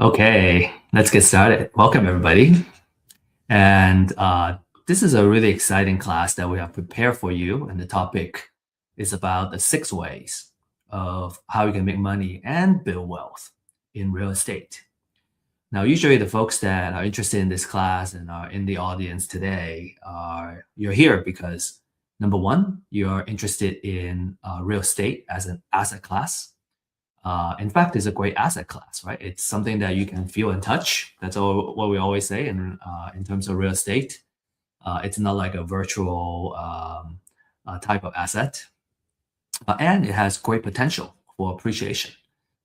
Okay, let's get started. Welcome, everybody. And this is a really exciting class that we have prepared for you. And the topic is about the 6 ways of how you can make money and build wealth in real estate. Now, usually the folks that are interested in this class and are in the audience today you're here because number one, you're interested in real estate as an asset class. In fact, it's a great asset class, right? It's something that you can feel and touch. That's all what we always say in terms of real estate. It's not like a virtual type of asset, and it has great potential for appreciation,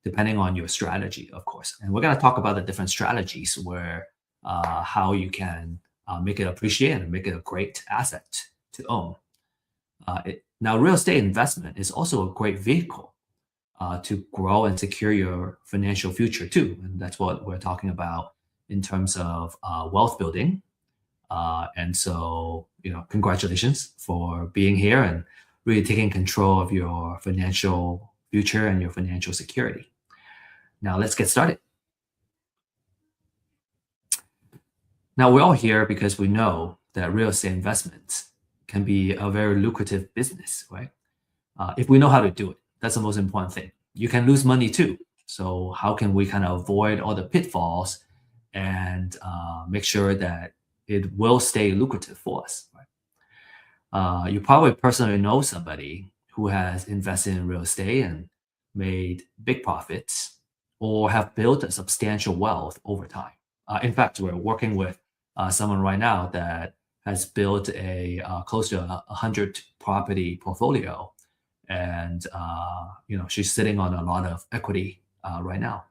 depending on your strategy, of course. And we're going to talk about the different strategies where how you can make it appreciate and make it a great asset to own. Now, real estate investment is also a great vehicle to grow and secure your financial future too. And that's what we're talking about in terms of wealth building. And so, congratulations for being here and really taking control of your financial future and your financial security. Now, let's get started. Now, we're all here because we know that real estate investments can be a very lucrative business, right? If we know how to do it, that's the most important thing. You can lose money too. So how can we kind of avoid all the pitfalls and make sure that it will stay lucrative for us? Right? You probably personally know somebody who has invested in real estate and made big profits or have built a substantial wealth over time. In fact, we're working with someone right now that has built a close to 100 property portfolio, and she's sitting on a lot of equity right now.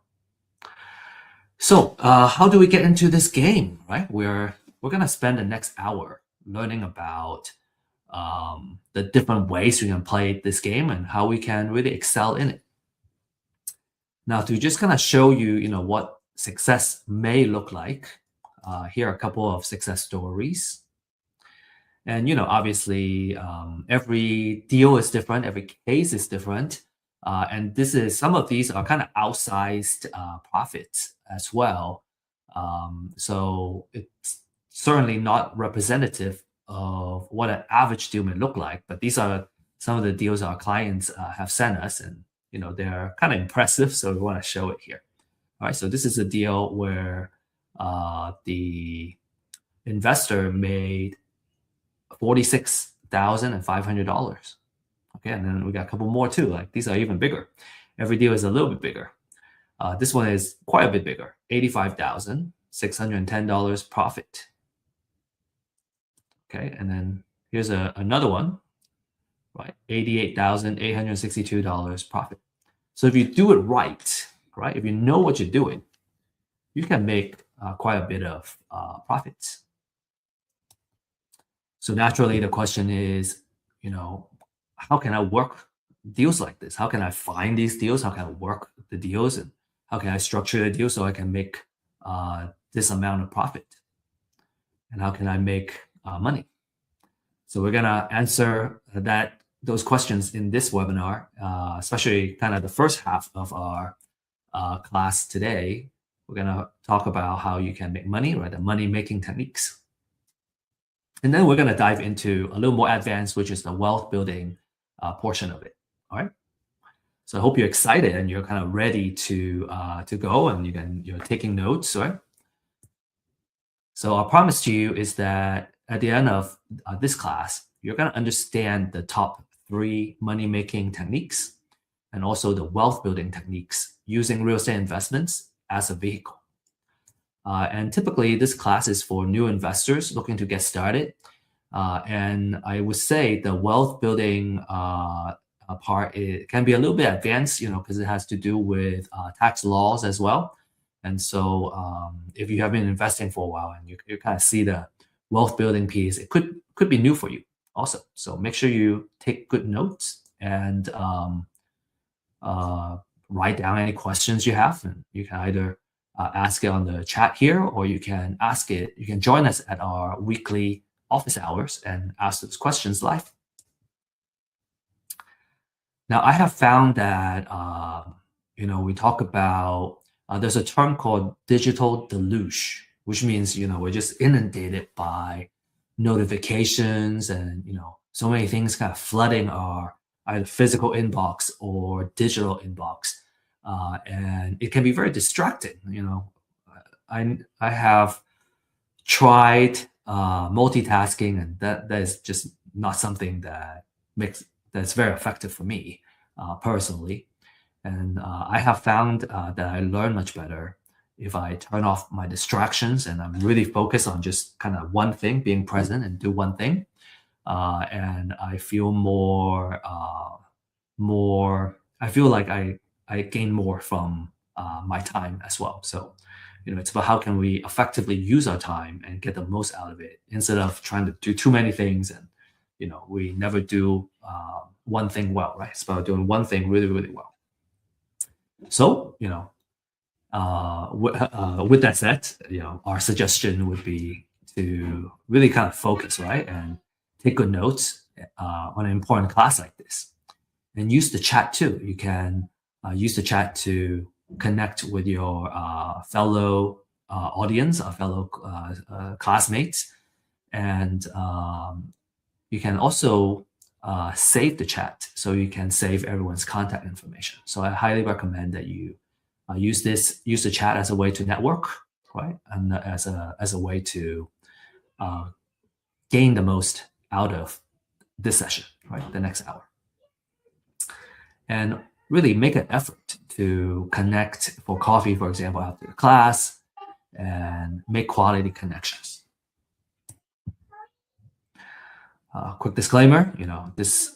So how do we get into this game, right? We're gonna spend the next hour learning about the different ways we can play this game and how we can really excel in it. Now, to just kind of show you, what success may look like, here are a couple of success stories. And obviously, every deal is different, every case is different, and some of these are kind of outsized profits as well. So it's certainly not representative of what an average deal may look like. But these are some of the deals our clients have sent us, and they're kind of impressive. So we want to show it here. All right, so this is a deal where the investor made $46,500. Okay, and then we got a couple more too. Like these are even bigger. Every deal is a little bit bigger. This one is quite a bit bigger. $85,610 profit. Okay, and then here's another one, right? $88,862 profit. So if you do it right, if you know what you're doing, you can make quite a bit of profits. So naturally, the question is, how can I work deals like this? How can I find these deals? How can I work the deals? And how can I structure the deal so I can make this amount of profit? And how can I make money? So we're gonna answer those questions in this webinar, especially kind of the first half of our class today. We're gonna talk about how you can make money, right? The money-making techniques. And then we're going to dive into a little more advanced, which is the wealth building portion of it. All right. So I hope you're excited and you're kind of ready to go, and you're taking notes, right? So our promise to you is that at the end of this class, you're going to understand the top 3 money-making techniques and also the wealth building techniques using real estate investments as a vehicle. And typically, this class is for new investors looking to get started. And I would say the wealth building part can be a little bit advanced, because it has to do with tax laws as well. And so if you have been investing for a while and you kind of see the wealth building piece, it could be new for you also. So make sure you take good notes and write down any questions you have. And you can either ask it on the chat here, or you can join us at our weekly office hours and ask those questions live. Now, I have found that, we talk about there's a term called digital deluge, which means we're just inundated by notifications and so many things kind of flooding our either physical inbox or digital inbox, and it can be very distracting. I have tried multitasking, and that is just not something that's very effective for me personally. And I have found that I learn much better if I turn off my distractions and I'm really focused on just kind of one thing, being present and do one thing. And I feel I feel like I gain more from my time as well. So, it's about how can we effectively use our time and get the most out of it instead of trying to do too many things and, we never do one thing well, right? It's about doing one thing really, really well. So, with that said, our suggestion would be to really kind of focus, right, and take good notes on an important class like this, and use the chat too. You can use the chat to connect with your fellow audience, fellow classmates, and you can also save the chat so you can save everyone's contact information. So I highly recommend that you use the chat as a way to network, right, and as a way to uh, gain the most out of this session, right, the next hour, and really make an effort to connect for coffee, for example, after the class, and make quality connections. Quick disclaimer, this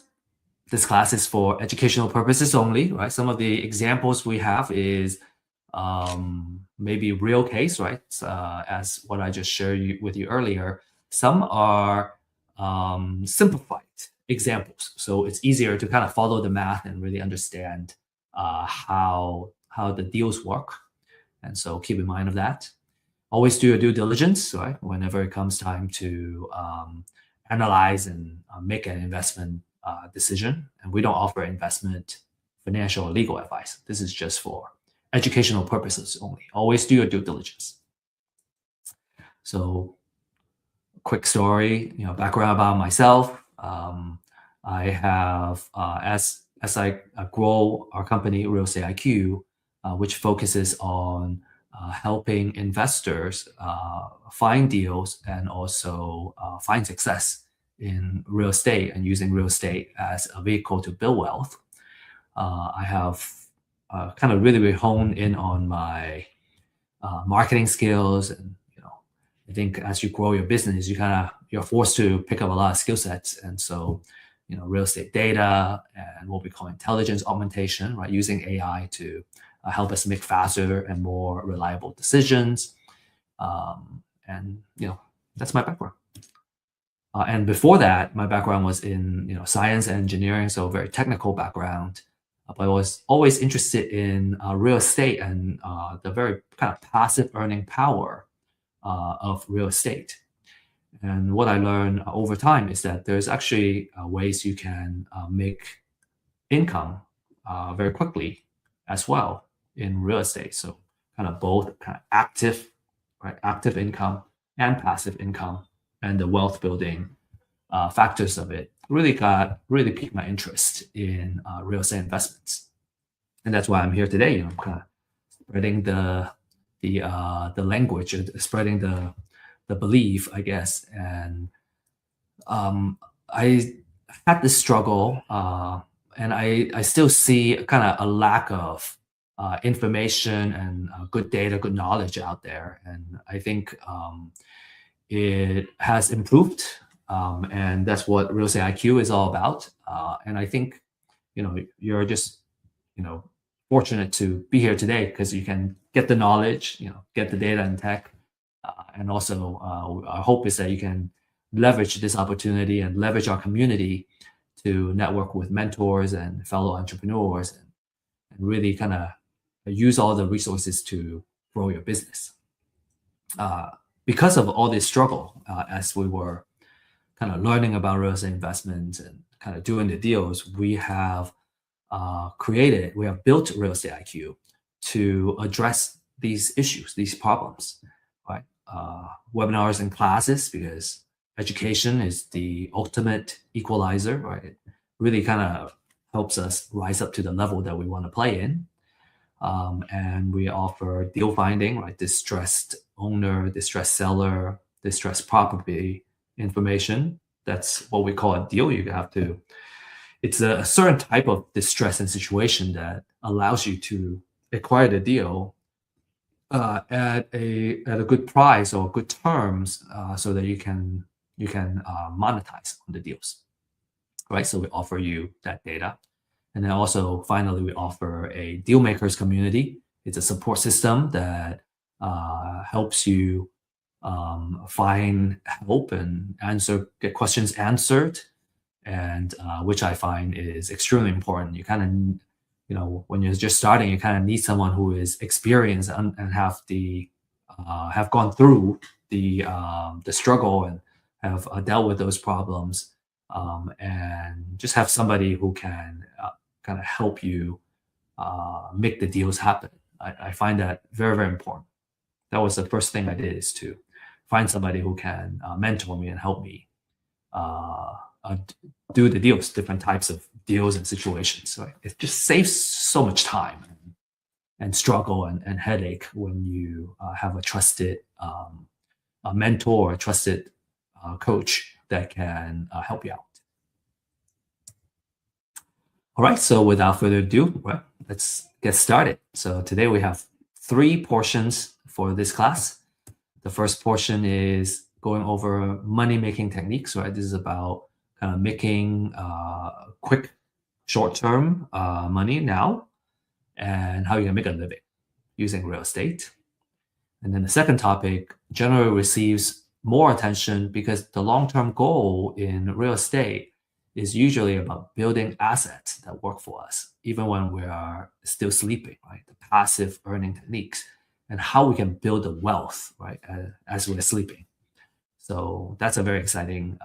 class is for educational purposes only, right? Some of the examples we have is maybe real case, right? As what I just shared with you earlier. Some are simplified examples, so it's easier to kind of follow the math and really understand how the deals work. And so keep in mind of that. Always do your due diligence, right? Whenever it comes time to analyze and make an investment decision. And we don't offer investment, financial, or legal advice. This is just for educational purposes only. Always do your due diligence. So, quick story, background about myself. I have, as I grow our company, Real Estate IQ, which focuses on helping investors find deals and also find success in real estate and using real estate as a vehicle to build wealth. I have kind of really honed in on my marketing skills, and I think as you grow your business, you're forced to pick up a lot of skill sets, and so real estate data and what we call intelligence augmentation, right, using AI to help us make faster and more reliable decisions. And that's my background. And before that, my background was in science and engineering, so very technical background. But I was always interested in real estate and the very kind of passive earning power of real estate. And what I learned over time is that there's actually ways you can make income very quickly as well in real estate. So kind of both kind of active, right, active income and passive income, and the wealth building factors of it really piqued my interest in real estate investments, and that's why I'm here today. I'm kind of spreading the language, spreading the belief, I guess. And I had this struggle, and I still see kind of a lack of information and good data, good knowledge out there. And I think it has improved, and that's what Real Estate IQ is all about. And I think you're just fortunate to be here today because you can get the knowledge, get the data and tech, and also our hope is that you can leverage this opportunity and leverage our community to network with mentors and fellow entrepreneurs, and really kind of use all the resources to grow your business. Because of all this struggle, as we were kind of learning about real estate investments and kind of doing the deals, we have built Real Estate IQ to address these issues, these problems, right? Webinars and classes, because education is the ultimate equalizer, right? It really kind of helps us rise up to the level that we want to play in. And we offer deal finding, right? Distressed owner, distressed seller, distressed property information. That's what we call a deal. You have to, it's a certain type of distress and situation that allows you to acquire the deal at a good price or good terms, so that you can monetize on the deals, right? So we offer you that data. And then also, finally, we offer a deal makers community. It's a support system that helps you find help and get questions answered, and which I find is extremely important. You kind of, when you're just starting, you kind of need someone who is experienced and have gone through the struggle and have dealt with those problems, and just have somebody who can kind of help you make the deals happen. I find that very, very important. That was the first thing I did, is to find somebody who can mentor me and help me uh, uh, do the deals, different types of deals and situations. So it just saves so much time and struggle and headache when you have a trusted a mentor, a trusted coach that can help you out. All right, so without further ado, right, let's get started. So today we have 3 portions for this class. The first portion is going over money-making techniques, right? This is about kind of making quick, short-term money now, and how you can make a living using real estate. And then the second topic generally receives more attention because the long-term goal in real estate is usually about building assets that work for us, even when we are still sleeping, right? The passive earning techniques and how we can build the wealth, right, as we're sleeping. So that's a very exciting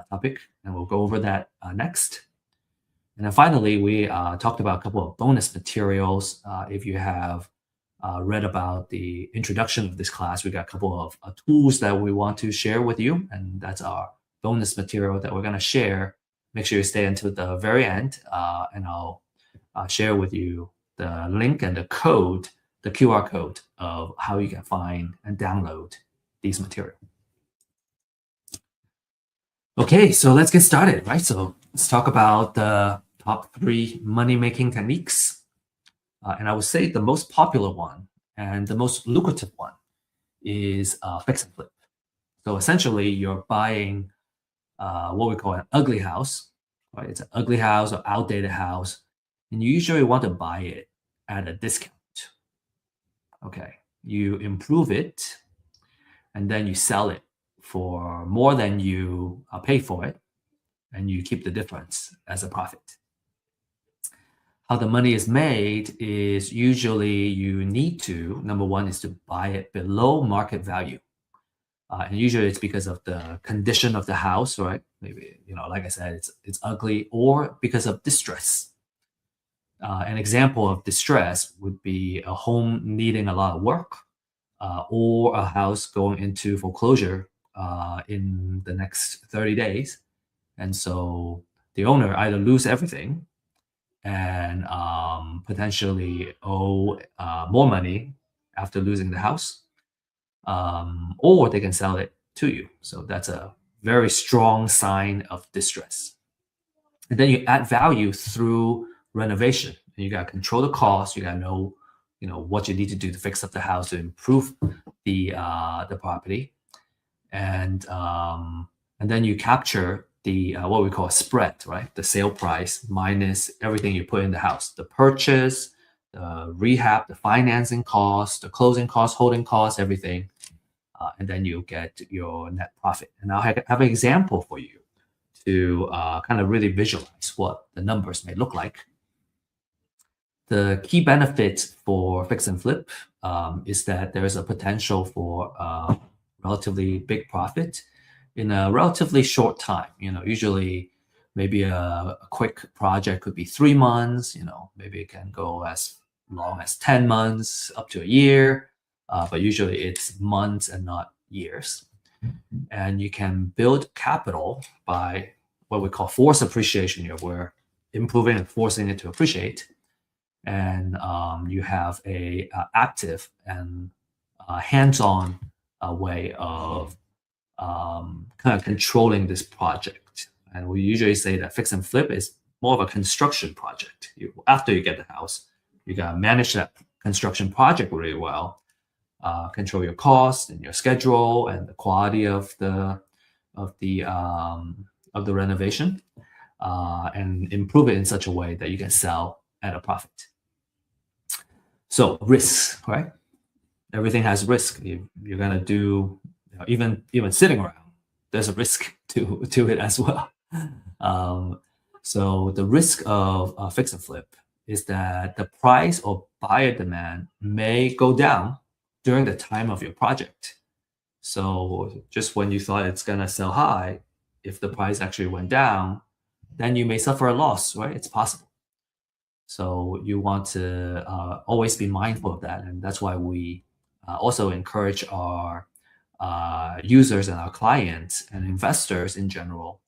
topic, and we'll go over that next. And then finally, we talked about a couple of bonus materials. If you have read about the introduction of this class, we got a couple of tools that we want to share with you, and that's our bonus material that we're going to share. Make sure you stay until the very end, and I'll share with you the link and the code, the QR code of how you can find and download these materials. Okay, so let's get started, right? So let's talk about the top 3 money-making techniques. And I would say the most popular one and the most lucrative one is fix and flip. So essentially, you're buying what we call an ugly house, right? It's an ugly house or outdated house, and you usually want to buy it at a discount. Okay, you improve it, and then you sell it for more than you pay for it, and you keep the difference as a profit. How the money is made is usually you need to, number one, is to buy it below market value. And usually it's because of the condition of the house, right? Maybe, like I said, it's ugly, or because of distress. An example of distress would be a home needing a lot of work, or a house going into foreclosure in the next 30 days. And so the owner either lose everything and potentially owe more money after losing the house, or they can sell it to you. So that's a very strong sign of distress. And then you add value through renovation. And you got to control the cost. You got to know, what you need to do to fix up the house to improve the property, and then you capture the what we call a spread, right? The sale price minus everything you put in the house, the purchase, the rehab, the financing cost, the closing cost, holding cost, everything, and then you get your net profit. And I'll have an example for you to kind of really visualize what the numbers may look like. The key benefit for fix and flip is that there is a potential for relatively big profit in a relatively short time. Usually maybe a quick project could be 3 months, maybe it can go as long as 10 months, up to a year. but usually it's months and not years. And you can build capital by what we call forced appreciation here, where improving and forcing it to appreciate. And you have a active and hands-on way of kind of controlling this project. And we usually say that fix and flip is more of a construction project. After you get the house, you gotta manage that construction project really well, control your cost and your schedule and the quality of the renovation, and improve it in such a way that you can sell at a profit. So risks, right? Everything has risk. You're gonna do, even sitting around, there's a risk to it as well. So the risk of fix and flip is that the price or buyer demand may go down during the time of your project. So just when you thought it's gonna sell high, if the price actually went down, then you may suffer a loss, right? It's possible. So you want to always be mindful of that, and that's why we also encourage our users and our clients and investors in general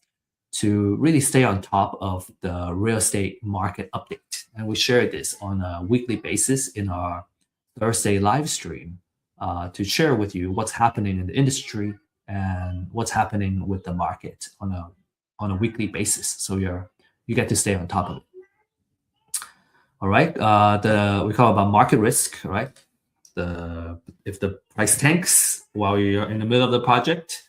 to really stay on top of the real estate market update. And we share this on a weekly basis in our Thursday live stream to share with you what's happening in the industry and what's happening with the market on a weekly basis. So you get to stay on top of it. All right. We call it about market risk, right? If the price tanks while you're in the middle of the project,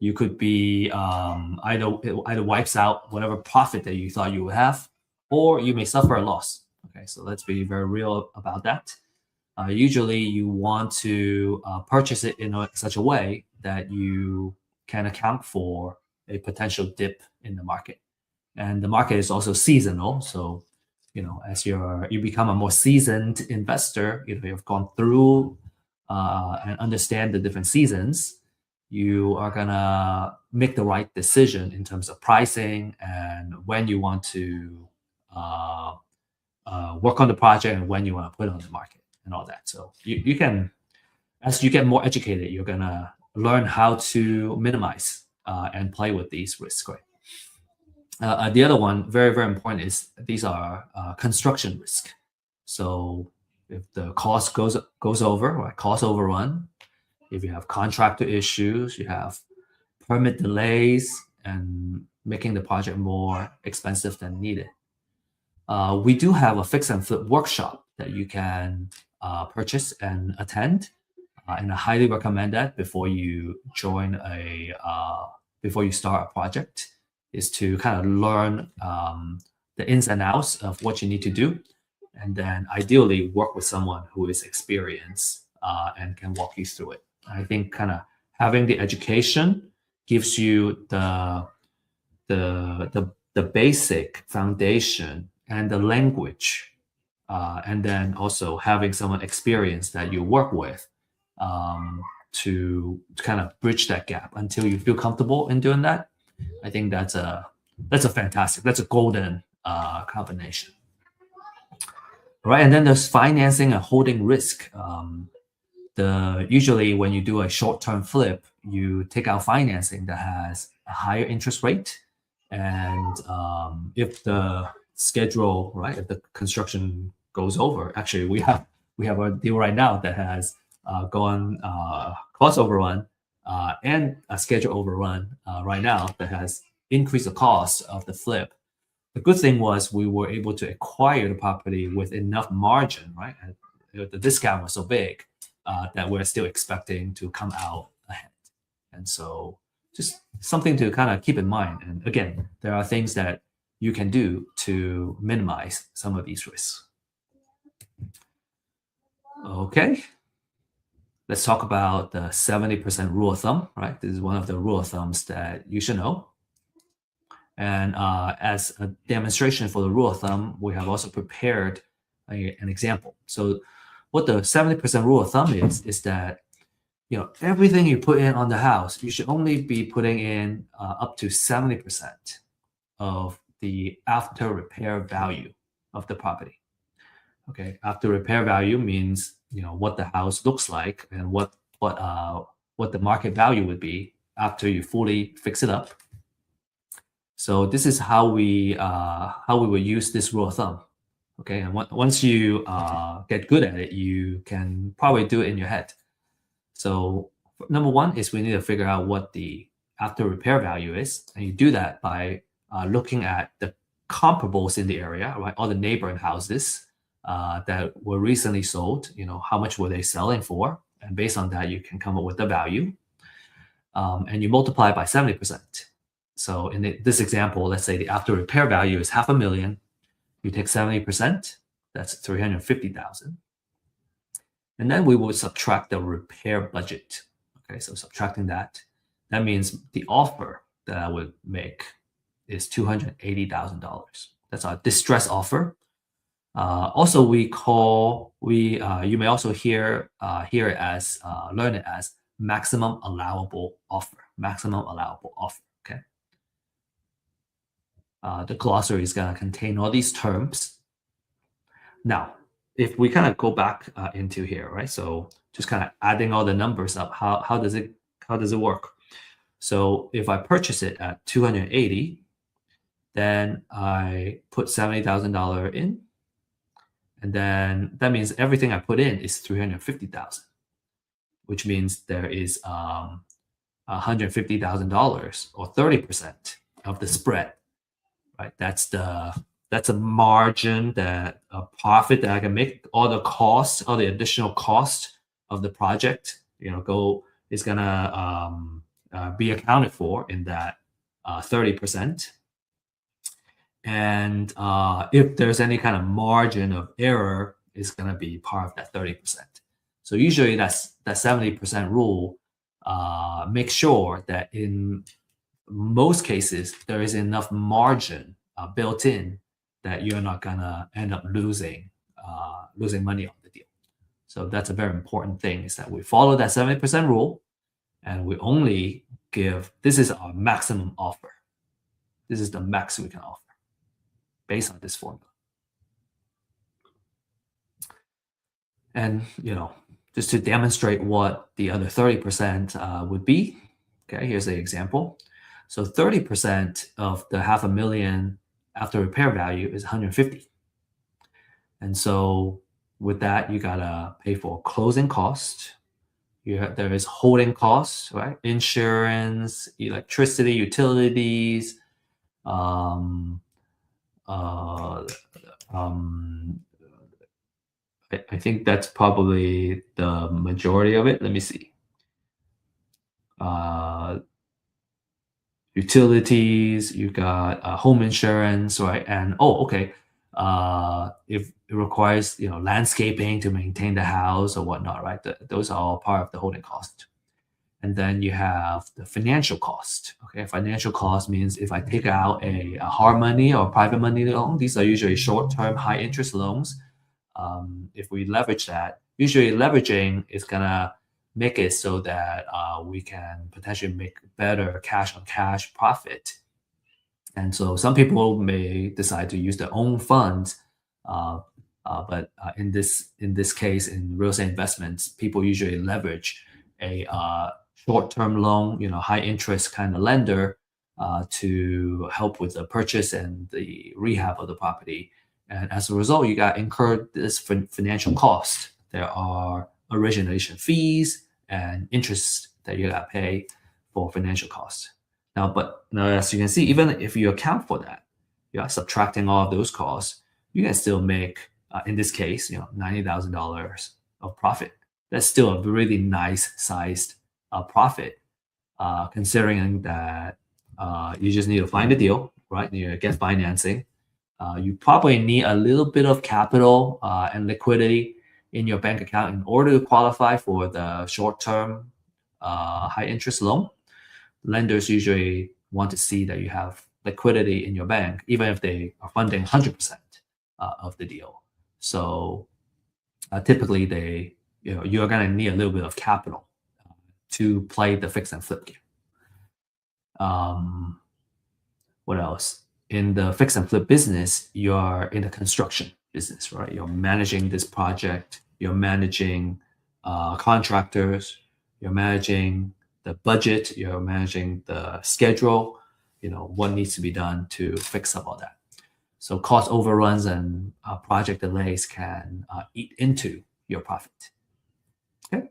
you could be either wipes out whatever profit that you thought you would have, or you may suffer a loss. Okay, so let's be very real about that. Usually, you want to purchase it in such a way that you can account for a potential dip in the market, and the market is also seasonal. So, as you become a more seasoned investor, you've gone through and understand the different seasons, you are gonna make the right decision in terms of pricing and when you want to work on the project and when you want to put it on the market and all that. So you can, as you get more educated, you're gonna learn how to minimize and play with these risks, right? The other one, very, very important, is these are construction risk. So if the cost goes over, right, cost overrun, if you have contractor issues, you have permit delays, and making the project more expensive than needed. We do have a fix and flip workshop that you can purchase and attend, and I highly recommend that before you before you start a project, is to kind of learn the ins and outs of what you need to do, and then ideally work with someone who is experienced and can walk you through it. I think kind of having the education gives you the basic foundation and the language, and then also having someone experienced that you work with to kind of bridge that gap until you feel comfortable in doing that. I think that's a golden combination. Right, and then there's financing and holding risk. Usually when you do a short-term flip, you take out financing that has a higher interest rate, and if the schedule, right, if the construction goes over, actually we have a deal right now that has gone cost overrun and a schedule overrun right now that has increased the cost of the flip. The good thing was we were able to acquire the property with enough margin, right? And the discount was so big that we're still expecting to come out ahead. And so just something to kind of keep in mind. And again, there are things that you can do to minimize some of these risks. Okay. Let's talk about the 70% rule of thumb, right? This is one of the rule of thumbs that you should know. And as a demonstration for the rule of thumb, we have also prepared an example. So what the 70% rule of thumb is that everything you put in on the house, you should only be putting in up to 70% of the after repair value of the property. Okay, after repair value means what the house looks like and what the market value would be after you fully fix it up. So this is how we would use this rule of thumb. Okay, and once you get good at it, you can probably do it in your head. So number one is we need to figure out what the after repair value is, and you do that by looking at the comparables in the area, right? All the neighboring houses that were recently sold. How much were they selling for? And based on that, you can come up with the value, and you multiply it by 70%. So in this example, let's say the after repair value is $500,000. You take 70%, that's 350,000. And then we will subtract the repair budget. Okay, so subtracting that means the offer that I would make is $280,000. That's our distress offer. Also, you may also hear it as learn it as maximum allowable offer. Maximum allowable offer. Okay. The glossary is going to contain all these terms. Now, if we kind of go back into here, right? So just kind of adding all the numbers up, how does it work? So if I purchase it at 280, then I put $70,000 in, and then that means everything I put in is 350,000, which means there is $150,000 or 30% of the spread, right? That's a margin, that a profit that I can make. All the additional cost of the project, is gonna be accounted for in that 30%. And if there's any kind of margin of error, it's gonna be part of that 30%. So usually that 70% rule makes sure that in most cases there is enough margin built in that you're not gonna end up losing money on the deal. So that's a very important thing, is that we follow that 70% rule, and we only this is our maximum offer. This is the max we can offer based on this formula. And just to demonstrate what the other 30% would be, okay, here's the example. So 30% of the $500,000 after repair value is 150. And so with that, you gotta pay for closing cost. There is holding costs, right? Insurance, electricity, utilities, I think that's probably the majority of it. Let me see. Utilities, you got home insurance, right? And if it requires landscaping to maintain the house or whatnot, right? Those are all part of the holding cost. And then you have the financial cost. Okay, financial cost means if I take out a hard money or private money loan, these are usually short-term, high-interest loans. If we leverage that, usually leveraging is gonna make it so that we can potentially make better cash-on-cash profit. And so some people may decide to use their own funds, but in this case, in real estate investments, people usually leverage a short-term loan, high-interest kind of lender to help with the purchase and the rehab of the property. And as a result, you got incurred this financial cost. There are origination fees and interest that you got to pay for financial costs. Now, as you can see, even if you account for that, you are subtracting all of those costs, you can still make, in this case, $90,000 of profit. That's still a really nice sized profit, considering that you just need to find a deal, right? You get financing. You probably need a little bit of capital and liquidity in your bank account in order to qualify for the short-term high-interest loan. Lenders usually want to see that you have liquidity in your bank, even if they are funding 100% of the deal. So typically, you're going to need a little bit of capital to play the fix and flip game. What else? In the fix and flip business, you are in the construction. business, right? You're managing this project, you're managing contractors, you're managing the budget, you're managing the schedule, what needs to be done to fix up all that. So cost overruns and project delays can eat into your profit. Okay.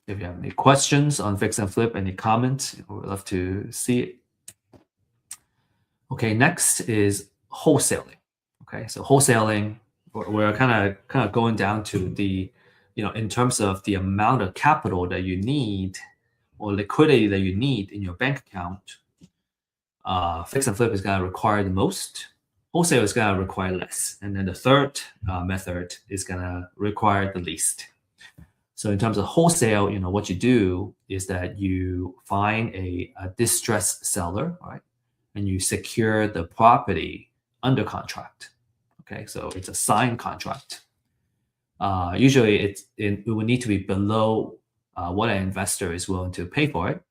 If you have any questions on fix and flip, any comments, we'd love to see it. Okay, next is wholesaling. Okay, so wholesaling, we're kind of going down to the, in terms of the amount of capital that you need or liquidity that you need in your bank account. Fix and flip is going to require the most. Wholesale is going to require less. And then the third method is going to require the least. So in terms of wholesale, what you do is that you find a distressed seller, right? And you secure the property under contract. Okay, so it's a signed contract. Usually it will need to be below what an investor is willing to pay for it.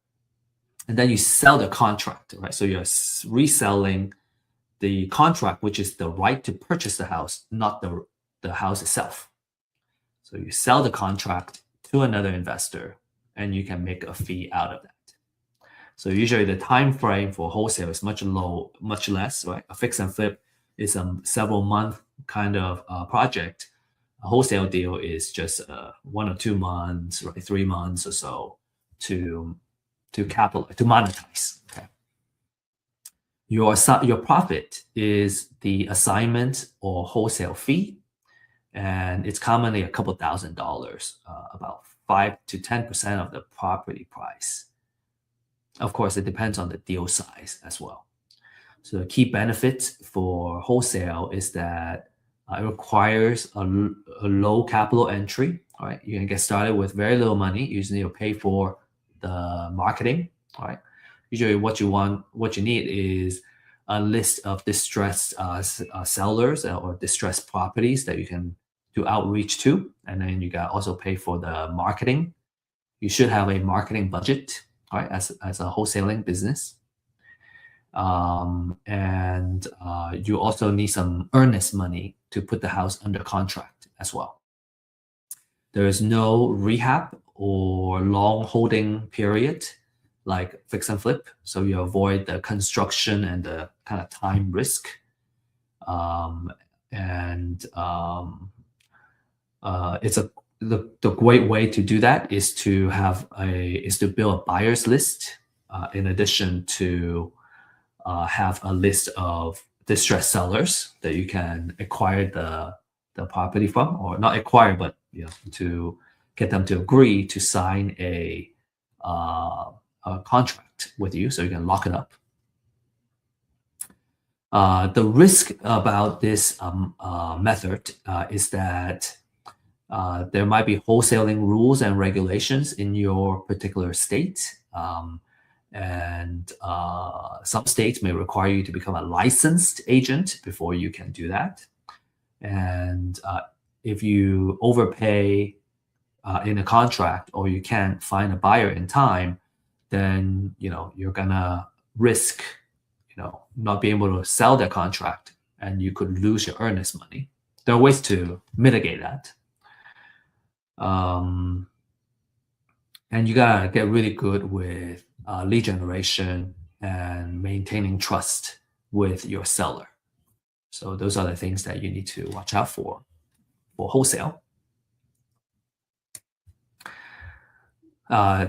And then you sell the contract, right? So you're reselling the contract, which is the right to purchase the house, not the house itself. So you sell the contract to another investor and you can make a fee out of that. So usually the time frame for wholesale is much less, right? A fix and flip is a several month kind of project. A wholesale deal is just 1 or 2 months, right? 3 months or so to monetize. Okay. Your profit is the assignment or wholesale fee, and it's commonly a couple $1,000s, about 5 to 10% of the property price. Of course, it depends on the deal size as well. So the key benefit for wholesale is that it requires a low capital entry. All right, you can get started with very little money. You just need to pay for the marketing. All right, usually what you need is a list of distressed sellers or distressed properties that you can do outreach to, and then you got also pay for the marketing. You should have a marketing budget, right, as a wholesaling business. And you also need some earnest money to put the house under contract as well. There is no rehab or long holding period like fix and flip, so you avoid the construction and the kind of time risk. The great way to do that is to build a buyer's list in addition to have a list of distressed sellers that you can acquire the property from, or not acquire, but to get them to agree to sign a contract with you, so you can lock it up. The risk about this method is that there might be wholesaling rules and regulations in your particular state. And some states may require you to become a licensed agent before you can do that. And if you overpay in a contract, or you can't find a buyer in time, then you're gonna risk not being able to sell that contract, and you could lose your earnest money. There are ways to mitigate that. And you gotta get really good with lead generation and maintaining trust with your seller. So those are the things that you need to watch out for wholesale.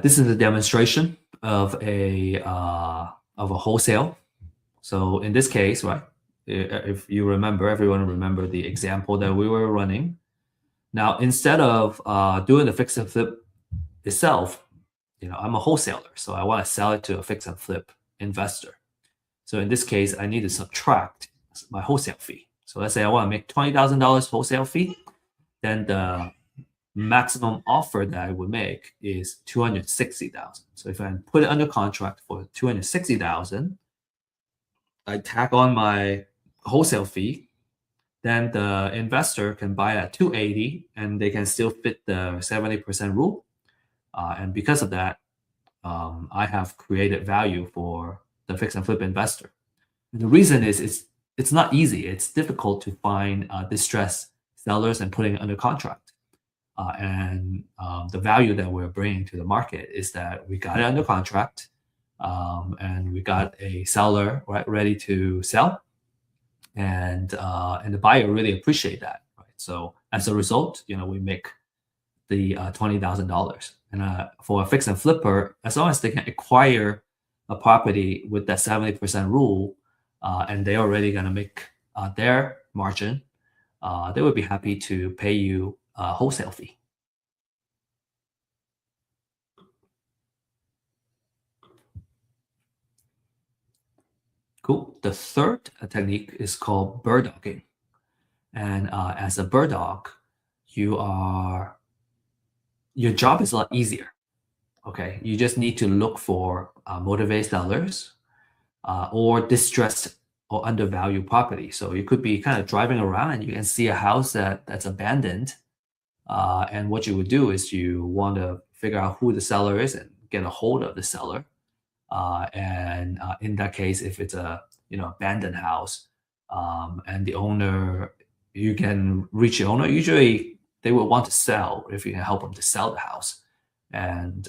This is a demonstration of a wholesale. So in this case, right, if you remember, everyone remember the example that we were running. Now, instead of doing the fix and flip itself, I'm a wholesaler, so I want to sell it to a fix and flip investor. So in this case, I need to subtract my wholesale fee. So let's say I want to make $20,000 wholesale fee, then the maximum offer that I would make is $260,000. So if I put it under contract for $260,000, I tack on my wholesale fee, then the investor can buy at $280, and they can still fit the 70% rule. And because of that, I have created value for the fix and flip investor. And the reason is it's not easy. It's difficult to find distressed sellers and putting it under contract. The value that we're bringing to the market is that we got it under contract, and we got a seller ready to sell, and the buyer really appreciate that. Right? So as a result, we make the $20,000. And for a fix and flipper, as long as they can acquire a property with that 70% rule, and they're already going to make their margin, they would be happy to pay you a wholesale fee. Cool. The third technique is called bird dogging. And as a bird dog, your job is a lot easier. Okay, you just need to look for motivated sellers or distressed or undervalued property. So you could be kind of driving around and you can see a house that's abandoned. And what you would do is you want to figure out who the seller is and get a hold of the seller. In that case, if it's a abandoned house, and the owner, you can reach the owner. Usually, they will want to sell if you can help them to sell the house, and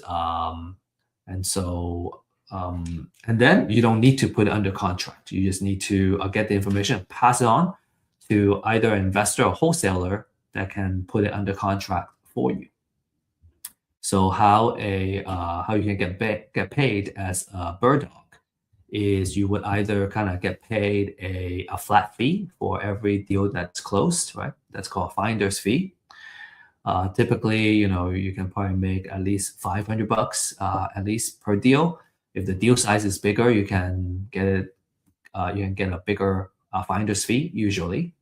then you don't need to put it under contract. You just need to get the information, pass it on to either an investor or wholesaler that can put it under contract for you. So how you can get paid as a bird dog is you would either kind of get paid a flat fee for every deal that's closed, right? That's called finder's fee. Typically, you can probably make at least $500 at least per deal. If the deal size is bigger, you can get it. You can get a bigger finder's fee usually,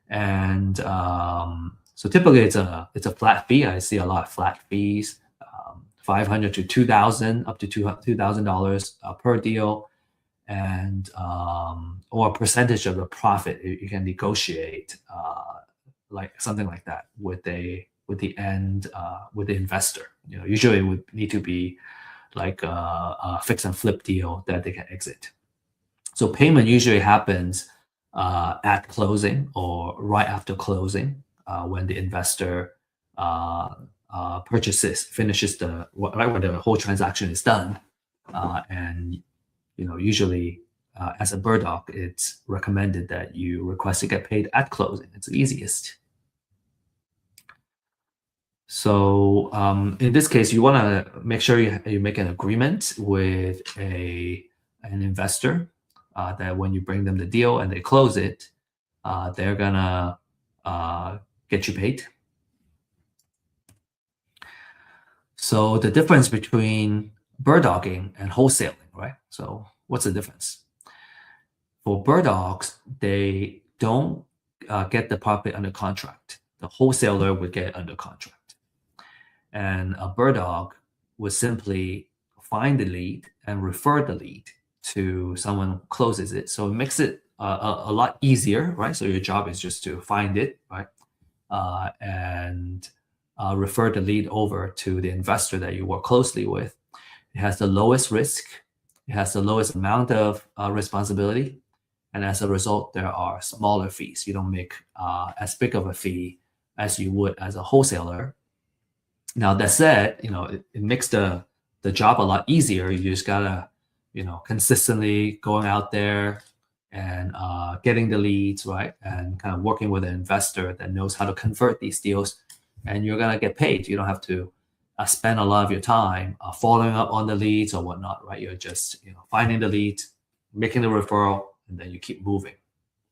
and so typically it's a flat fee. I see a lot of flat fees, $500 to $2,000, up to $2,000 per deal, and or a percentage of the profit. You can negotiate like something like that with the investor. Usually it would need to be like a fix and flip deal that they can exit. So payment usually happens at closing or right after closing, when the investor finishes when the whole transaction is done. And usually as a bird dog, it's recommended that you request to get paid at closing. It's the easiest. So in this case, you want to make sure you make an agreement with an investor that when you bring them the deal and they close it, they're gonna get you paid. So the difference between bird dogging and wholesaling, right? So what's the difference? For bird dogs, they don't get the property under contract. The wholesaler would get it under contract. And a bird dog would simply find the lead and refer the lead to someone who closes it. So it makes it a lot easier, right? So your job is just to find it, right? And refer the lead over to the investor that you work closely with. It has the lowest risk. It has the lowest amount of responsibility. And as a result, there are smaller fees. You don't make as big of a fee as you would as a wholesaler. Now that said, it makes the job a lot easier. You just gotta, consistently going out there and getting the leads, right? And kind of working with an investor that knows how to convert these deals, and you're gonna get paid. You don't have to spend a lot of your time following up on the leads or whatnot, right? You're just, finding the lead, making the referral, and then you keep moving.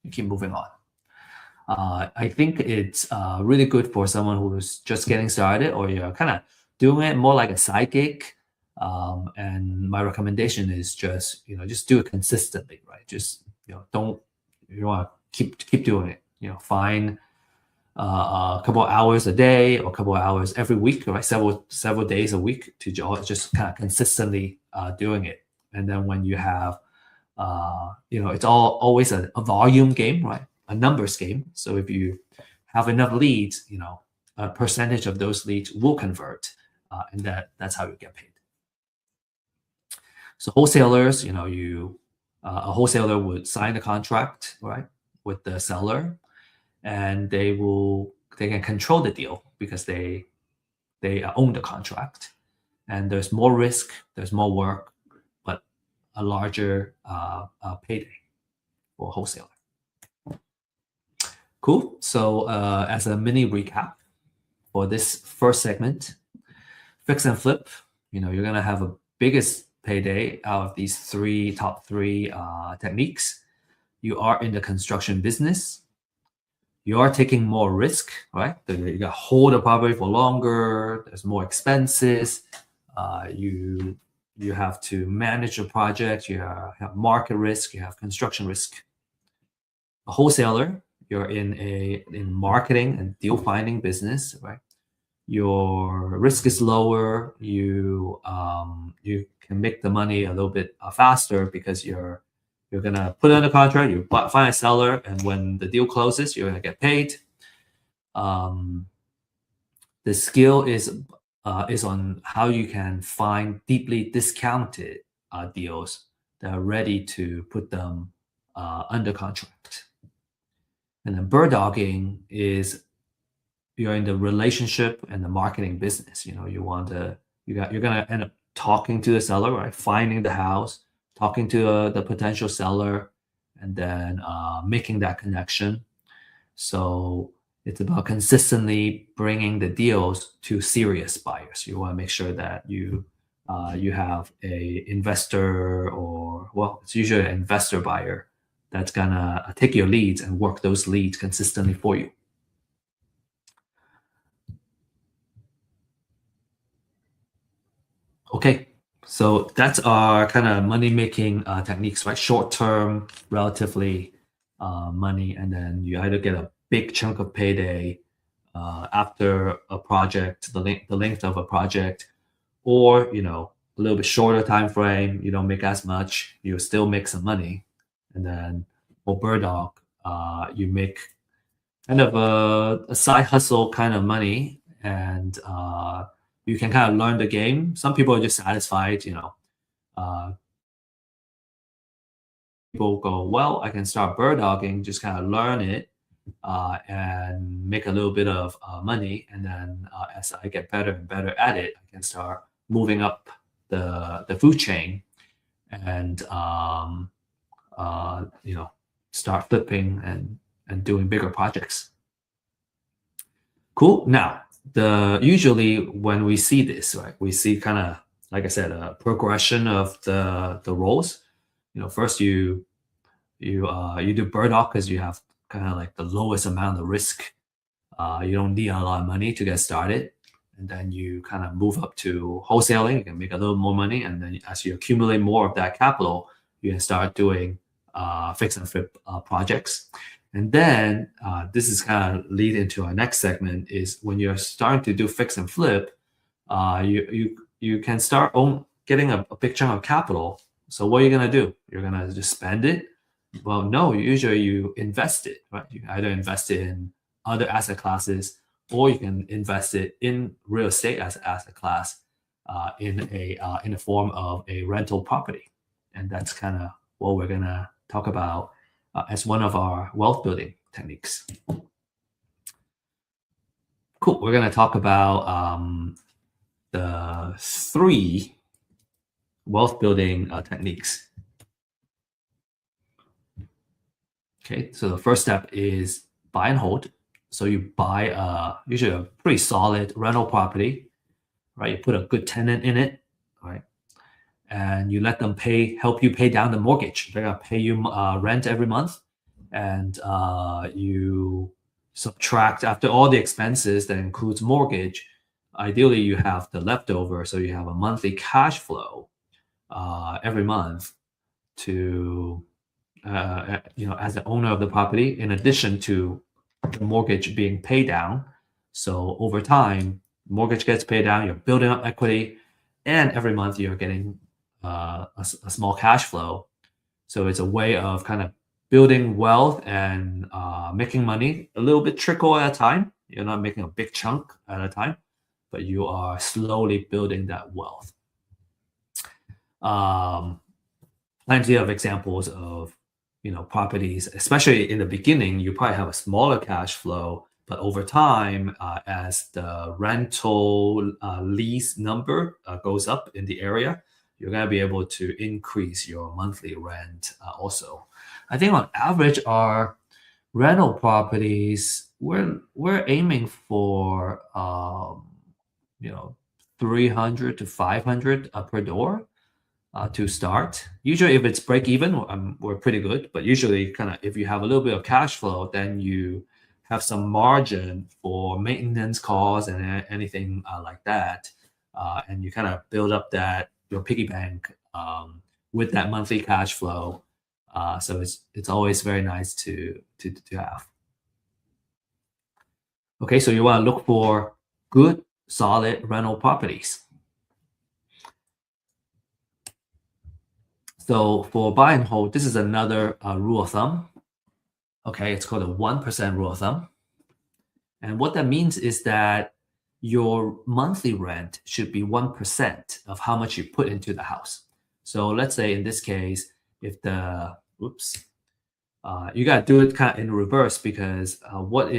You keep moving on. I think it's really good for someone who's just getting started, or you're kind of doing it more like a side gig. And my recommendation is just do it consistently, right? Just you want to keep doing it. Find a couple of hours a day or a couple of hours every week, right? Several days a week to just kind of consistently doing it. And then when you have, it's always a volume game, right? A numbers game. So if you have enough leads, a percentage of those leads will convert, and that's how you get paid. So wholesalers, you A wholesaler would sign the contract, right, with the seller, and they can control the deal because they own the contract. And there's more risk, there's more work, but a larger payday for a wholesaler. Cool. So as a mini recap for this first segment, fix and flip, you're gonna have a biggest payday out of these top three techniques. You are in the construction business. You are taking more risk, right? You got to hold the property for longer. There's more expenses. You have to manage the project. You have market risk. You have construction risk. A wholesaler, you're in marketing and deal finding business, right? Your risk is lower. You can make the money a little bit faster because you're gonna put it under contract. You find a seller, and when the deal closes, you're gonna get paid. The skill is on how you can find deeply discounted deals that are ready to put them under contract. And then bird dogging is you're in the relationship and the marketing business. You're gonna end up talking to the seller, right? Finding the house, talking to the potential seller, and then making that connection. So it's about consistently bringing the deals to serious buyers. You want to make sure that you have a investor, or it's usually an investor buyer that's gonna take your leads and work those leads consistently for you. Okay, so that's our kind of money-making techniques, right? Short-term, relatively money, and then you either get a big chunk of payday after a project, the length of a project, or a little bit shorter time frame. You don't make as much, you still make some money, and then for bird dog, you make kind of a side hustle kind of money, and you can kind of learn the game. Some people are just satisfied, people go, well, I can start bird dogging, just kind of learn it and make a little bit of money. And then as I get better and better at it, I can start moving up the food chain and, start flipping and doing bigger projects. Cool. Now, usually when we see this, right, we see kind of, like I said, a progression of the roles. First you do bird dog because you have kind of like the lowest amount of risk. You don't need a lot of money to get started, and then you kind of move up to wholesaling. You can make a little more money, and then as you accumulate more of that capital, you can start doing fix and flip projects. And then this is kind of lead into our next segment, is when you're starting to do fix and flip, you can start getting a big chunk of capital. So what are you gonna do? You're gonna just spend it? Well, no, usually you invest it, right? You either invest it in other asset classes, or you can invest it in real estate as an asset class in the form of a rental property. And that's kind of what we're gonna talk about as one of our wealth building techniques. Cool. We're going to talk about the 3 wealth building techniques. Okay, so the first step is buy and hold. So you buy usually a pretty solid rental property, right? You put a good tenant in it, right? And you let them help you pay down the mortgage. They're gonna pay you rent every month, and you subtract after all the expenses that includes mortgage. Ideally, you have the leftover, so you have a monthly cash flow every month to as the owner of the property, in addition to the mortgage being paid down. So over time, mortgage gets paid down, you're building up equity, and every month you're getting a small cash flow. So it's a way of kind of building wealth and making money a little bit trickle at a time. You're not making a big chunk at a time, but you are slowly building that wealth. plenty of examples of properties, especially in the beginning. You probably have a smaller cash flow, but over time, as the rental lease number goes up in the area, you're going to be able to increase your monthly rent also. I think on average, our rental properties, we're aiming for you know 300 to 500 per door to start. Usually, if it's break even, we're pretty good. But usually, kind of if you have a little bit of cash flow, then you have some margin for maintenance costs and anything like that, and you kind of build up that your piggy bank with that monthly cash flow. So it's always very nice to have. Okay, so you want to look for good, solid rental properties. So for buy and hold, this is another rule of thumb. Okay, it's called a 1% rule of thumb. And what that means is that your monthly rent should be 1% of how much you put into the house. So let's say in this case, if the, you got to do it kind of in reverse, because what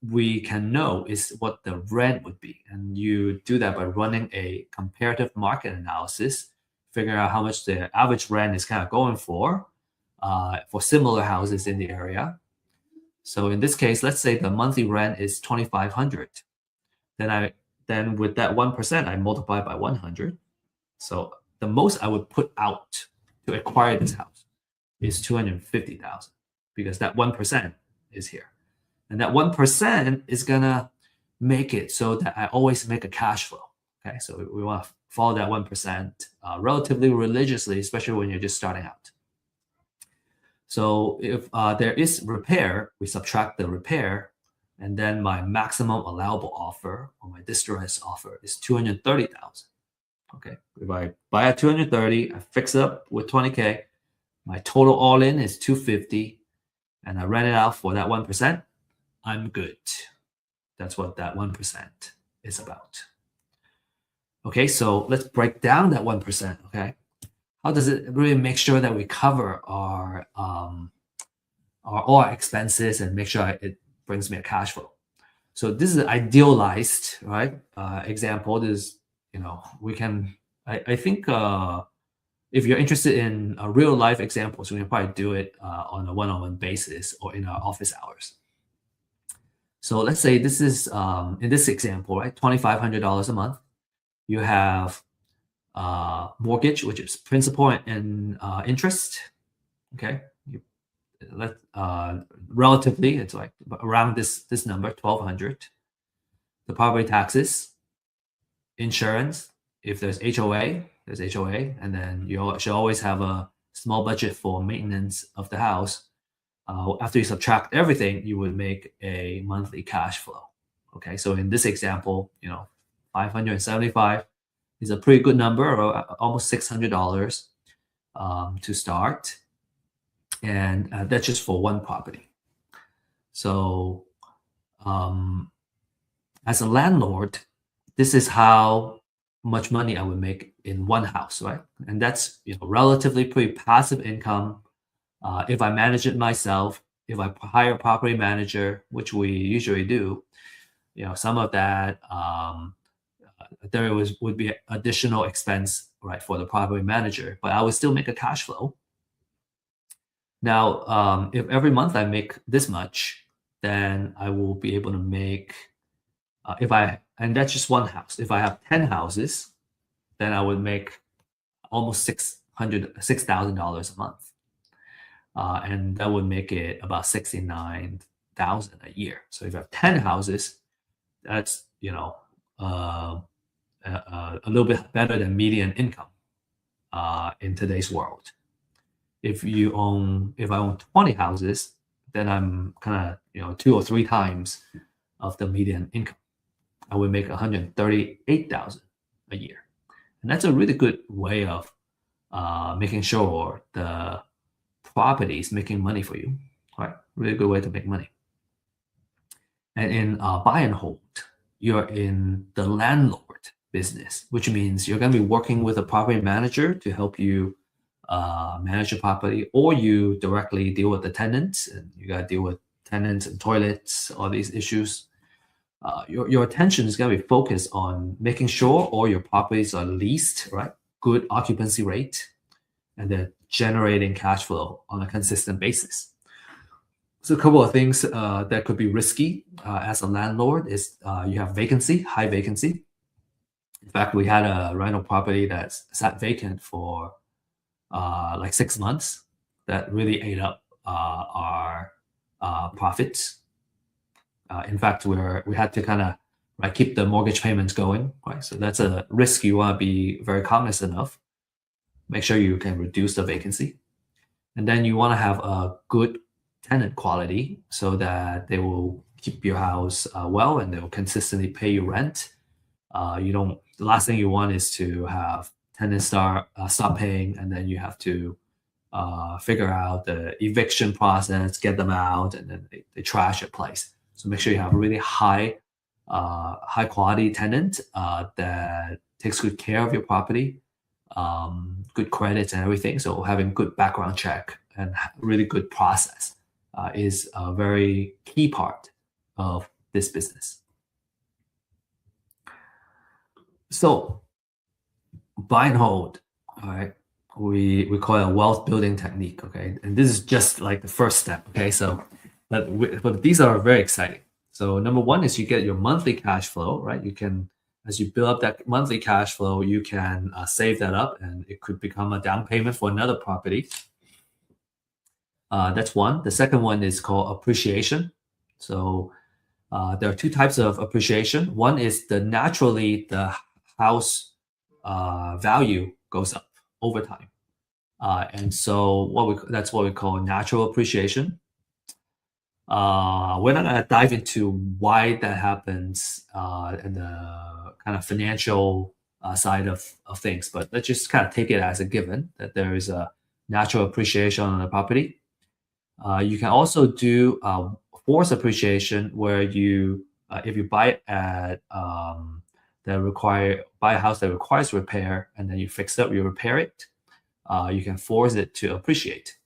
we can know is what the rent would be. And you do that by running a comparative market analysis, figuring out how much the average rent is kind of going for similar houses in the area. So in this case, let's say the monthly rent is 2,500. Then with that 1%, I multiply by 100. So the most I would put out to acquire this house is 250,000, because that 1% is here. And that 1% is gonna make it so that I always make a cash flow. Okay, so we want to follow that 1% relatively religiously, especially when you're just starting out. So if there is repair, we subtract the repair, and then my maximum allowable offer or my distress offer is 230,000. Okay, if I buy at 230, I fix it up with 20K, my total all in is 250, and I rent it out for that 1%, I'm good. That's what that 1% is about. Okay, so let's break down that 1%. Okay, how does it really make sure that we cover our all our expenses and make sure it brings me a cash flow? So this is an idealized, right, example. This, we can. I think if you're interested in real life examples, we can probably do it on a one-on-one basis or in our office hours. So let's say this is in this example, right, $2,500 a month. You have mortgage, which is principal and interest. Okay, relatively, it's like around this number, 1,200. The property taxes, insurance. If there's HOA, there's HOA, and then you should always have a small budget for maintenance of the house. After you subtract everything, you would make a monthly cash flow. Okay, so in this example, 575 is a pretty good number, or almost $600 to start, and that's just for one property. So, as a landlord, this is how much money I would make in one house, right? And that's relatively pretty passive income. If I manage it myself, if I hire a property manager, which we usually do, some of that there would be additional expense, right, for the property manager, but I would still make a cash flow. Now, if every month I make this much, then I will be able to make and that's just one house. If I have 10 houses, then I would make almost $6,000 a month. And that would make it about 69,000 a year. So if you have 10 houses, that's a little bit better than median income in today's world. If I own 20 houses, then I'm kind of 2 or 3 times of the median income. I would make 138,000 a year, and that's a really good way of making sure the property is making money for you. Right, really good way to make money. And in buy and hold, you're in the landlord business, which means you're going to be working with a property manager to help you manage your property, or you directly deal with the tenants, and you got to deal with tenants and toilets, all these issues. Your attention is going to be focused on making sure all your properties are leased, right? Good occupancy rate, and they're generating cash flow on a consistent basis. So a couple of things that could be risky as a landlord is you have vacancy, high vacancy. In fact, we had a rental property that sat vacant for like 6 months. That really ate up our profits. In fact, we had to kind of keep the mortgage payments going, right? So that's a risk you want to be very cognizant of. Make sure you can reduce the vacancy, and then you want to have a good tenant quality so that they will keep your house well, and they will consistently pay you rent. You don't. The last thing you want is to have tenants stop paying, and then you have to figure out the eviction process, get them out, and then they trash your place. So make sure you have a really high quality tenant that takes good care of your property, good credits and everything. So having good background check and really good process is a very key part of this business. So buy and hold, all right. We call it a wealth building technique, okay? And this is just like the first step, okay? So, but these are very exciting. So number one is you get your monthly cash flow, right? You can, as you build up that monthly cash flow, you can save that up, and it could become a down payment for another property. That's one. The second one is called appreciation. So there are two types of appreciation. One is naturally the house value goes up over time. And so that's what we call natural appreciation. We're not going to dive into why that happens and the kind of financial side of things, but let's just kind of take it as a given that there is a natural appreciation on the property. You can also do forced appreciation, where you, if you buy at buy a house that requires repair, and then you fix it up, you repair it, you can force it to appreciate.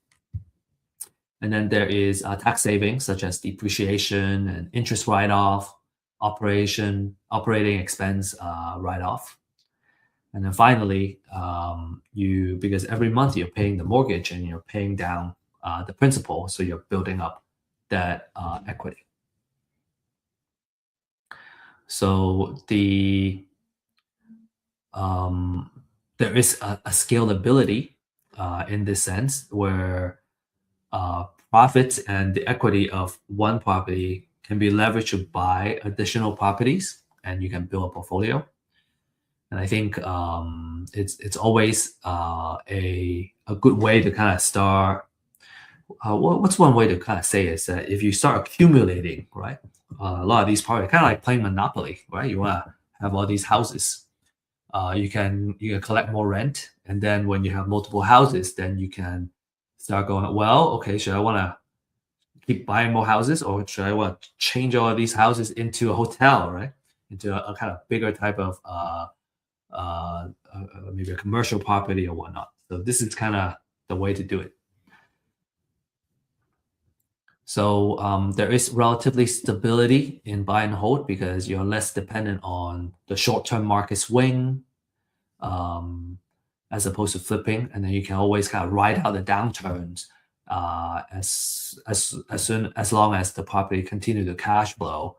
And then there is tax savings such as depreciation and interest write-off, operating expense write-off. And then finally, because every month you're paying the mortgage and you're paying down the principal, so you're building up that equity. So there is a scalability in this sense, where profits and the equity of one property can be leveraged to buy additional properties, and you can build a portfolio. And I think it's always a good way to kind of start. What's one way to kind of say is that if you start accumulating, right, a lot of these properties, kind of like playing Monopoly, right? You want to have all these houses. You can collect more rent, and then when you have multiple houses, then you can start going, well, okay, should I want to keep buying more houses, or should I want to change all of these houses into a hotel, right? Into a kind of bigger type of maybe a commercial property or whatnot. So this is kind of the way to do it. So there is relatively stability in buy and hold because you're less dependent on the short-term market swing, as opposed to flipping, and then you can always kind of ride out the downturns as long as the property continue to cash flow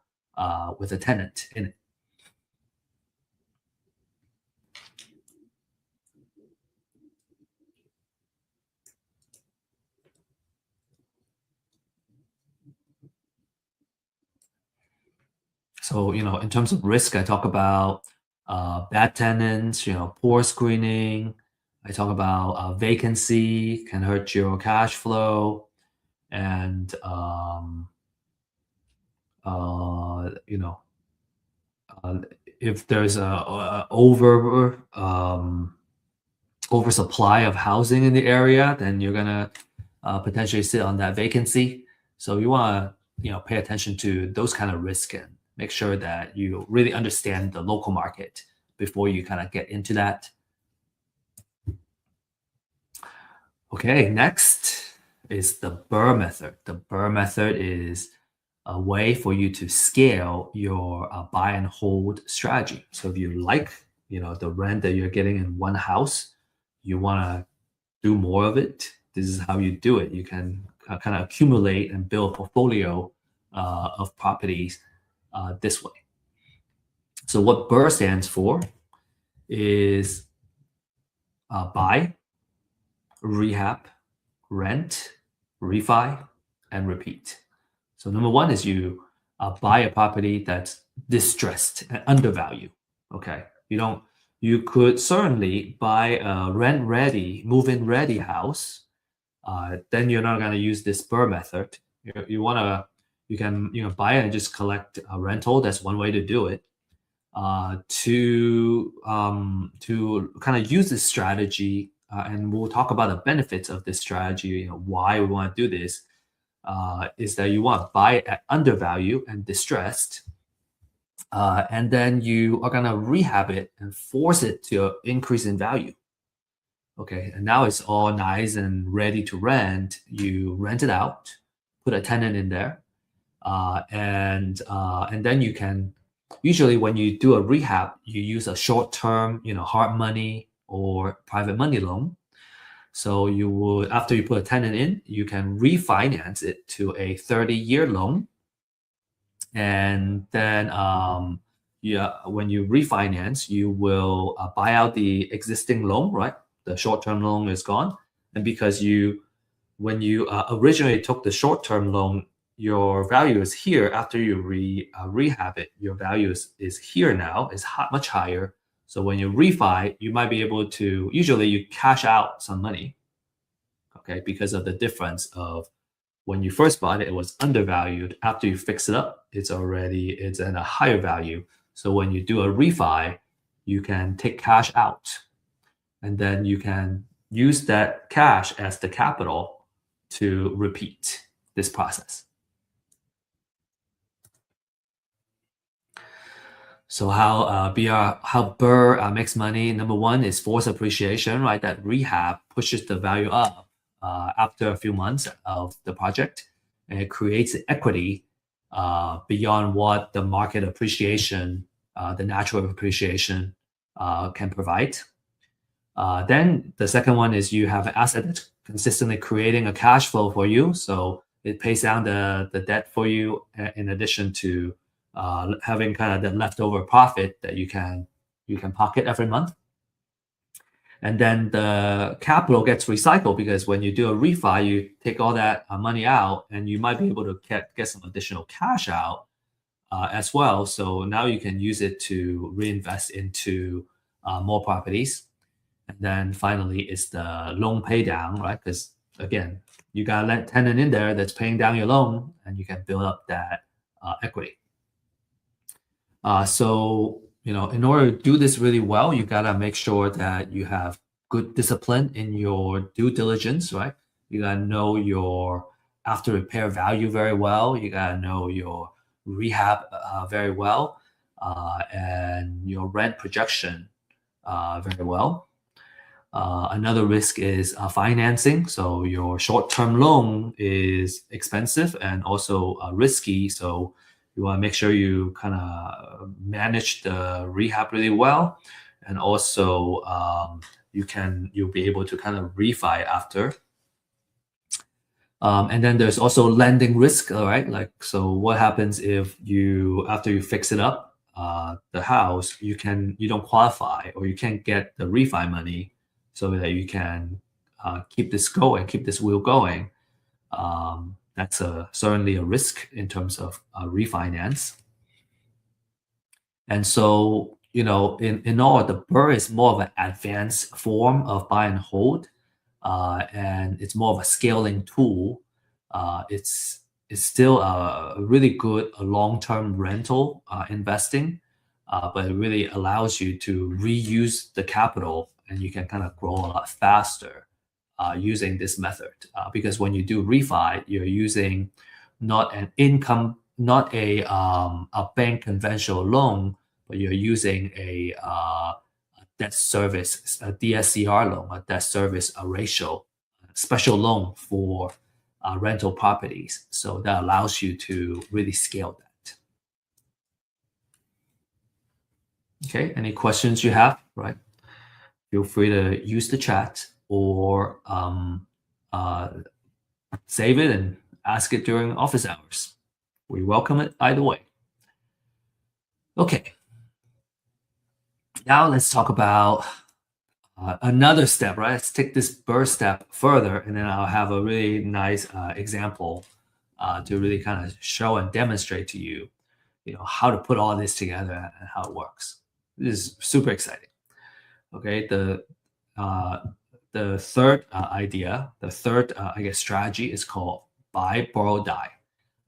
with a tenant in it. So, in terms of risk, I talk about bad tenants, poor screening. I talk about vacancy can hurt your cash flow, and if there's a oversupply of housing in the area, then you're gonna potentially sit on that vacancy. So you want to pay attention to those kind of risk and make sure that you really understand the local market before you kind of get into that. Okay, next is the Burr method. The Burr method is a way for you to scale your buy and hold strategy. So if you like, the rent that you're getting in one house, you want to do more of it. This is how you do it. You can kind of accumulate and build a portfolio of properties this way. So what Burr stands for is buy, rehab, rent, refi, and repeat. So number one is you buy a property that's distressed and undervalued. Okay, you could certainly buy a rent ready, move in ready house. Then you're not going to use this Burr method. You can buy it and just collect a rental. That's one way to do it. To kind of use this strategy, and we'll talk about the benefits of this strategy. Why we want to do this is that you want to buy it at undervalue and distressed, and then you are gonna rehab it and force it to increase in value. Okay, and now it's all nice and ready to rent. You rent it out, put a tenant in there, and then you can. Usually, when you do a rehab, you use a short-term, hard money or private money loan. So you would, after you put a tenant in, you can refinance it to a 30-year loan. And then when you refinance, you will buy out the existing loan, right? The short-term loan is gone. And because when you originally took the short-term loan, your value is here. After you rehab it, your value is here now, is much higher. So when you refi, you might be able to, usually you cash out some money, okay, because of the difference of when you first bought it, it was undervalued. After you fix it up, it's at a higher value. So when you do a refi, you can take cash out, and then you can use that cash as the capital to repeat this process. So how Burr makes money? Number one is force appreciation, right? That rehab pushes the value up after a few months of the project, and it creates equity beyond what the market appreciation, the natural appreciation can provide. Then the second one is you have an asset that's consistently creating a cash flow for you. So it pays down the debt for you in addition to having kind of the leftover profit that you can pocket every month. And then the capital gets recycled because when you do a refi, you take all that money out, and you might be able to get some additional cash out as well. So now you can use it to reinvest into more properties. And then finally, it's the loan pay down, right? Because again, you got a tenant in there that's paying down your loan, and you can build up that equity. So, in order to do this really well, you gotta make sure that you have good discipline in your due diligence, right? You gotta know your after repair value very well. You gotta know your rehab very well, and your rent projection very well. Another risk is financing. So your short-term loan is expensive and also risky. So you want to make sure you kind of manage the rehab really well, and also you'll be able to kind of refi after. And then there's also lending risk, all right? So what happens if after you fix it up, the house, you don't qualify or you can't get the refi money so that you can keep this wheel going. That's certainly a risk in terms of refinance. And so, in all, the Burr is more of an advanced form of buy and hold, and it's more of a scaling tool. It's still a really good long-term rental investing, but it really allows you to reuse the capital, and you can kind of grow a lot faster using this method. Because when you do refi, you're using not a bank conventional loan, but you're using a debt service, a DSCR loan, a debt service ratio, special loan for rental properties. So that allows you to really scale that. Okay, any questions you have, right? Feel free to use the chat or uh, save it and ask it during office hours. We welcome it either way. Okay. Now let's talk about another step, right? Let's take this burst step further, and then I'll have a really nice example to really kind of show and demonstrate to you, how to put all this together and how it works. This is super exciting. Okay, the third idea, the third I guess strategy is called buy, borrow, die.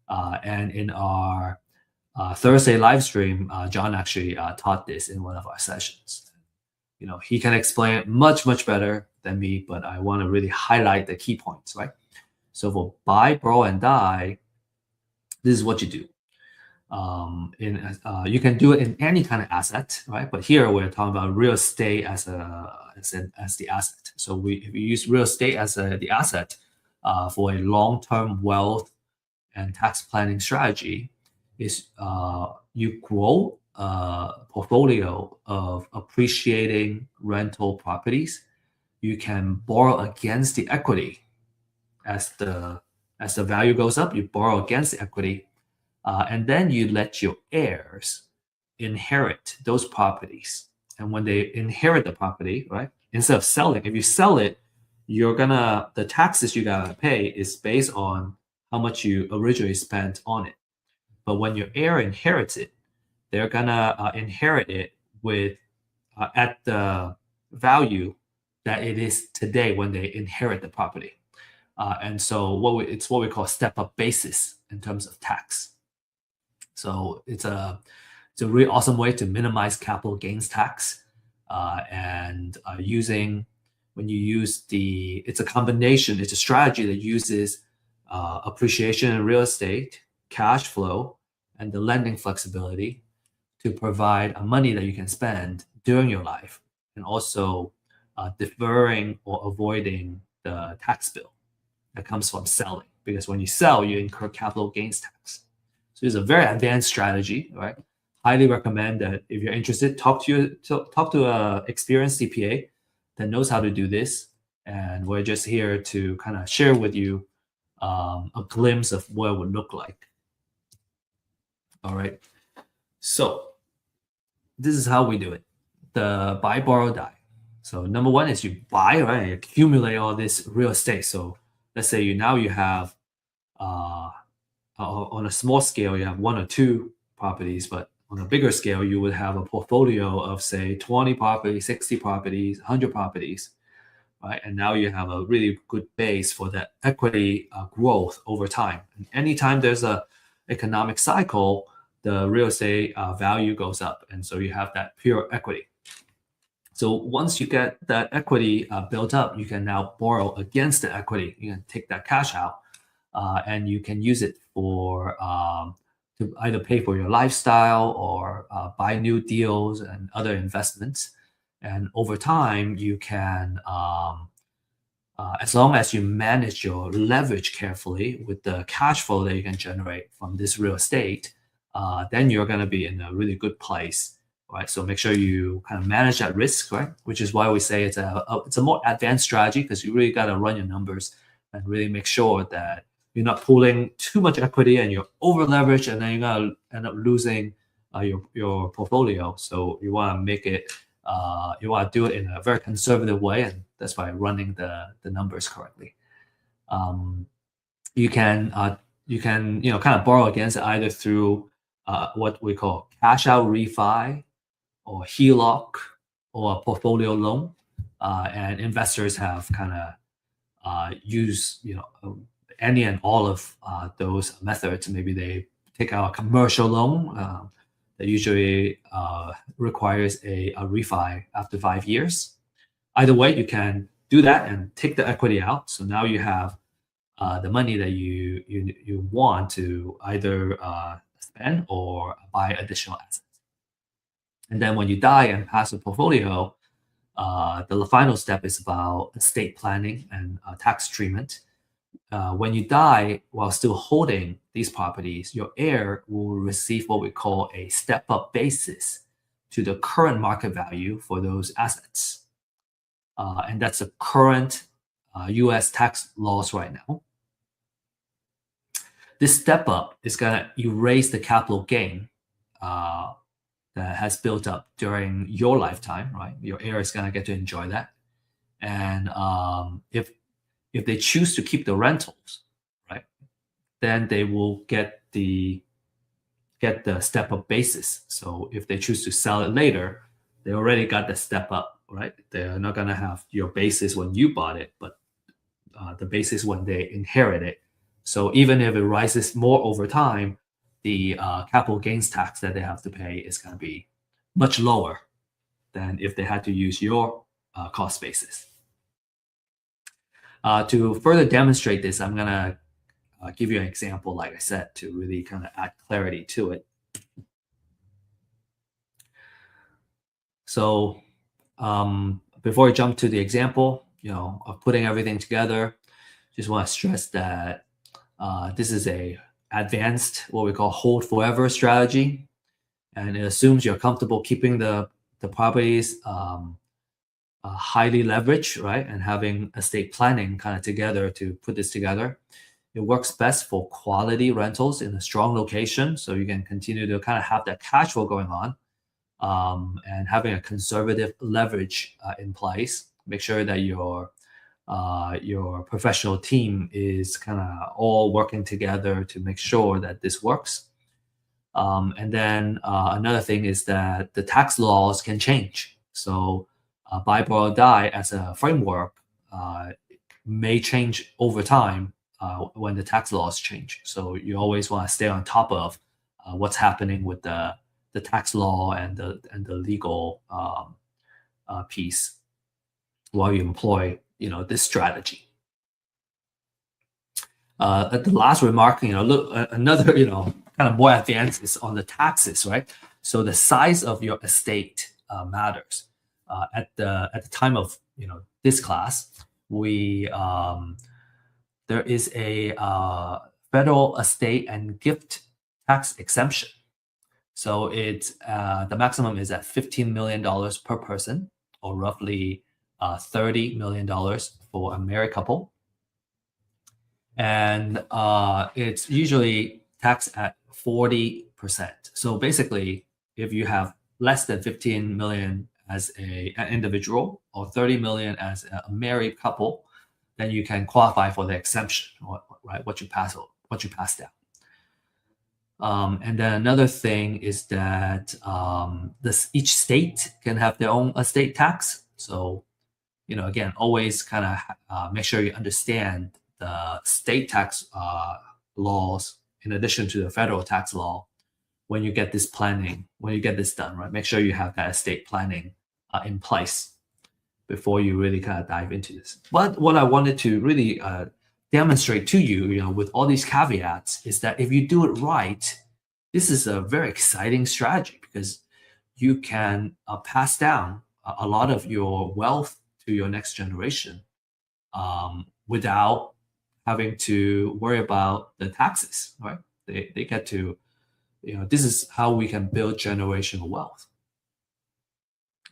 And in our Thursday live stream, John actually taught this in one of our sessions. He can explain it much, much better than me, but I want to really highlight the key points, right? So for buy, borrow, and die, this is what you do. You can do it in any kind of asset, right? But here we're talking about real estate as the asset. So if we use real estate as the asset for a long-term wealth and tax planning strategy, is you grow a portfolio of appreciating rental properties. You can borrow against the equity as the value goes up. You borrow against the equity, and then you let your heirs inherit those properties. And when they inherit the property, right, instead of selling, if you sell it, the taxes you gotta pay is based on how much you originally spent on it. But when your heir inherits it, they're gonna inherit it with at the value that it is today when they inherit the property. And so it's what we call step-up basis in terms of tax. So it's a really awesome way to minimize capital gains tax. When you use it's a combination, it's a strategy that uses appreciation in real estate, cash flow, and the lending flexibility to provide money that you can spend during your life, and also deferring or avoiding the tax bill that comes from selling. Because when you sell, you incur capital gains tax. So it's a very advanced strategy, right? Highly recommend that if you're interested, talk to an experienced CPA that knows how to do this. And we're just here to kind of share with you a glimpse of what it would look like. All right. So this is how we do it. The buy, borrow, die. So number one is you buy, right? You accumulate all this real estate. So let's say you have on a small scale, you have one or two properties, but on a bigger scale, you would have a portfolio of say 20 properties, 60 properties, 100 properties, right? And now you have a really good base for that equity growth over time. And anytime there's a economic cycle, the real estate value goes up, and so you have that pure equity. So once you get that equity built up, you can now borrow against the equity. You can take that cash out, and you can use it to either pay for your lifestyle or buy new deals and other investments. And over time, you can, as long as you manage your leverage carefully with the cash flow that you can generate from this real estate, then you're going to be in a really good place, right? So make sure you kind of manage that risk, right? Which is why we say it's a more advanced strategy, because you really got to run your numbers and really make sure that you're not pulling too much equity and you're over leveraged, and then you're gonna end up losing your portfolio. So you want to make it, you want to do it in a very conservative way, and that's by running the numbers correctly. You can kind of borrow against it either through what we call cash out refi, or HELOC, or a portfolio loan, and investors have kind of used any and all of those methods. Maybe they take out a commercial loan that usually requires a refi after 5 years. Either way, you can do that and take the equity out. So now you have the money that you want to either spend or buy additional assets. And then when you die and pass the portfolio, The final step is about estate planning and tax treatment. When you die while still holding these properties, your heir will receive what we call a step-up basis to the current market value for those assets. And that's the current US tax laws right now. This step up is going to erase the capital gain that has built up during your lifetime, right? Your heir is going to get to enjoy that. And if they choose to keep the rentals, right, then they will get the step up basis. So if they choose to sell it later, they already got the step up, right? They're not going to have your basis when you bought it, but the basis when they inherit it. So even if it rises more over time, the capital gains tax that they have to pay is going to be much lower than if they had to use your cost basis. To further demonstrate this, I'm going to give you an example, like I said, to really kind of add clarity to it. So before I jump to the example, of putting everything together, just want to stress that this is a advanced, what we call hold forever strategy, and it assumes you're comfortable keeping the properties highly leveraged, right, and having estate planning kind of together to put this together. It works best for quality rentals in a strong location, so you can continue to kind of have that cash flow going on, and having a conservative leverage in place. Make sure that your professional team is kind of all working together to make sure that this works. And then another thing is that the tax laws can change. So buy, borrow, die as a framework may change over time when the tax laws change. So you always want to stay on top of what's happening with the tax law and the legal piece while you employ this strategy. The last remark, look, another kind of more advanced is on the taxes, right? So the size of your estate matters. At the time of this class, there is a federal estate and gift tax exemption. So it's the maximum is at $15 million per person, or roughly $30 million for a married couple. And it's usually taxed at 40%. So basically, if you have less than 15 million as an individual or 30 million as a married couple, then you can qualify for the exemption, right? What you pass down. And then another thing is that each state can have their own estate tax. So, again, always kind of make sure you understand the state tax laws in addition to the federal tax law when you get this planning, when you get this done, right? Make sure you have that estate planning in place before you really kind of dive into this. But what I wanted to really demonstrate to you, with all these caveats, is that if you do it right, this is a very exciting strategy because you can pass down a lot of your wealth to your next generation without having to worry about the taxes, right? They get to, this is how we can build generational wealth.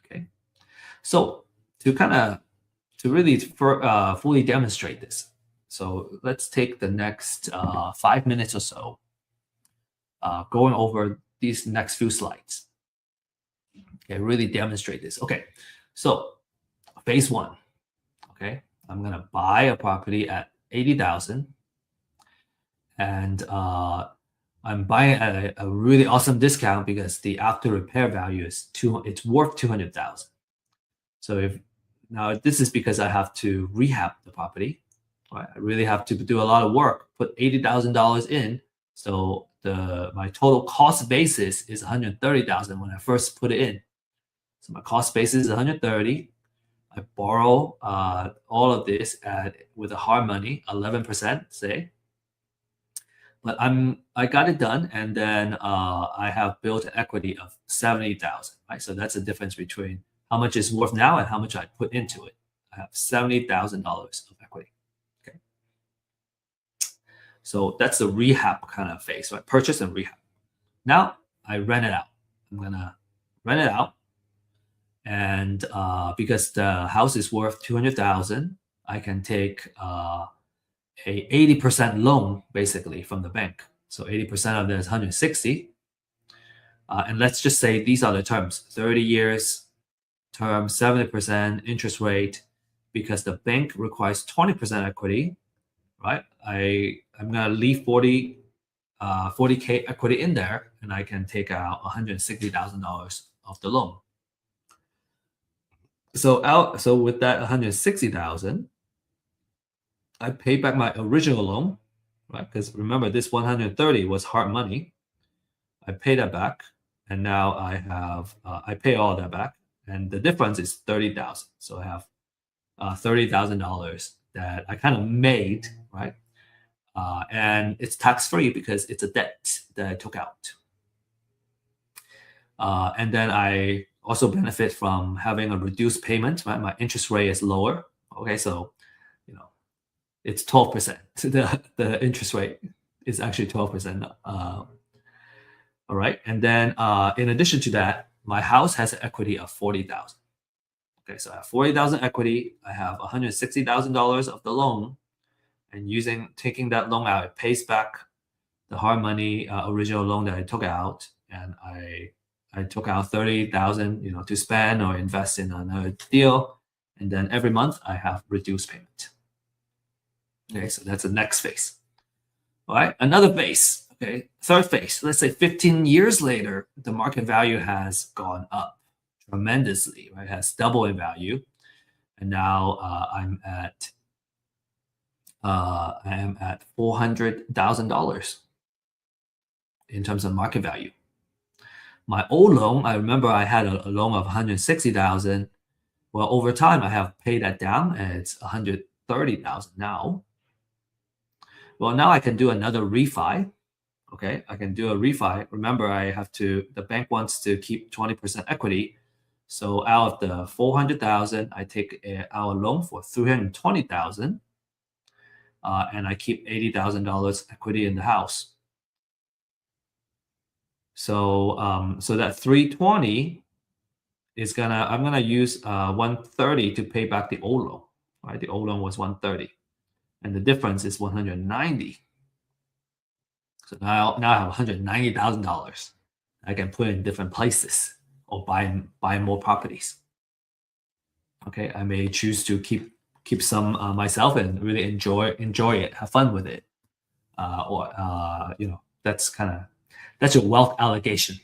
Okay, so to really fully demonstrate this, so let's take the next 5 minutes or so going over these next few slides. Okay, really demonstrate this. Okay, so phase one. Okay, I'm gonna buy a property at 80,000, and I'm buying at a really awesome discount because the after repair value is it's worth 200,000. So now this is because I have to rehab the property. Right? I really have to do a lot of work, put $80,000 in. So my total cost basis is 130,000 when I first put it in. So my cost basis is 130. I borrow all of this with a hard money, 11%, say. But I got it done, and then I have built an equity of 70,000. Right, so that's the difference between how much it's worth now and how much I put into it. I have $70,000 of equity. Okay. So that's the rehab kind of phase, right? Purchase and rehab. Now I rent it out. I'm gonna rent it out, and because the house is worth 200,000, I can take a 80% loan basically from the bank. So 80% of that is 160. And let's just say these are the terms: 30 years term, 70% interest rate, because the bank requires 20% equity, right? I'm gonna leave 40K equity in there, and I can take out $160,000 of the loan. So with that 160,000, I pay back my original loan, right? Because remember, this 130 was hard money. I pay that back, and now I pay all that back, and the difference is 30,000. So I have $30,000 that I kind of made, right? And it's tax free because it's a debt that I took out. And then I also benefit from having a reduced payment. Right? My interest rate is lower. Okay, so it's 12%. The interest rate is actually 12%. All right, and then in addition to that, my house has an equity of 40,000. Okay, so I have 40,000 equity. I have $160,000 of the loan, and taking that loan out, it pays back the hard money original loan that I took out, and I took out 30,000, to spend or invest in another deal, and then every month I have reduced payment. Okay, so that's the next phase. All right, another phase. Okay, third phase. Let's say 15 years later, the market value has gone up tremendously. Right, it has doubled in value, and now I am at $400,000 in terms of market value. My old loan, I remember I had a loan of 160,000. Well, over time, I have paid that down, and it's 130,000 now. Well, now I can do another refi. Okay, I can do a refi. Remember, the bank wants to keep 20% equity. So out of the 400,000, I take our loan for 320,000, and I keep $80,000 equity in the house. So that 320 I'm gonna use 130 to pay back the old loan. Right, the old loan was 130, and the difference is 190. So now I have $190,000 I can put in different places or buy more properties. Okay, I may choose to keep some myself and really enjoy it, have fun with it, or that's your wealth allocation.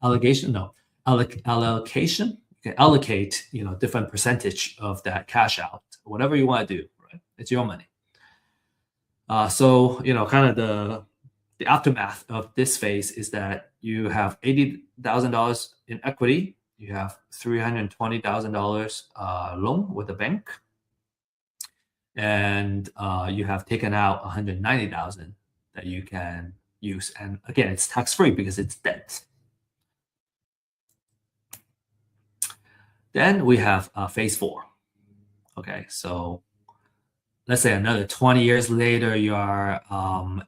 Allocation? No, allocation. You can allocate different percentage of that cash out, whatever you want to do. Right, it's your money. So kind of the aftermath of this phase is that you have $80,000 in equity, you have $320,000 loan with the bank, and you have taken out $190,000 that you can use. And again, it's tax free because it's debt. Then we have phase 4. Okay, so let's say another 20 years later, you are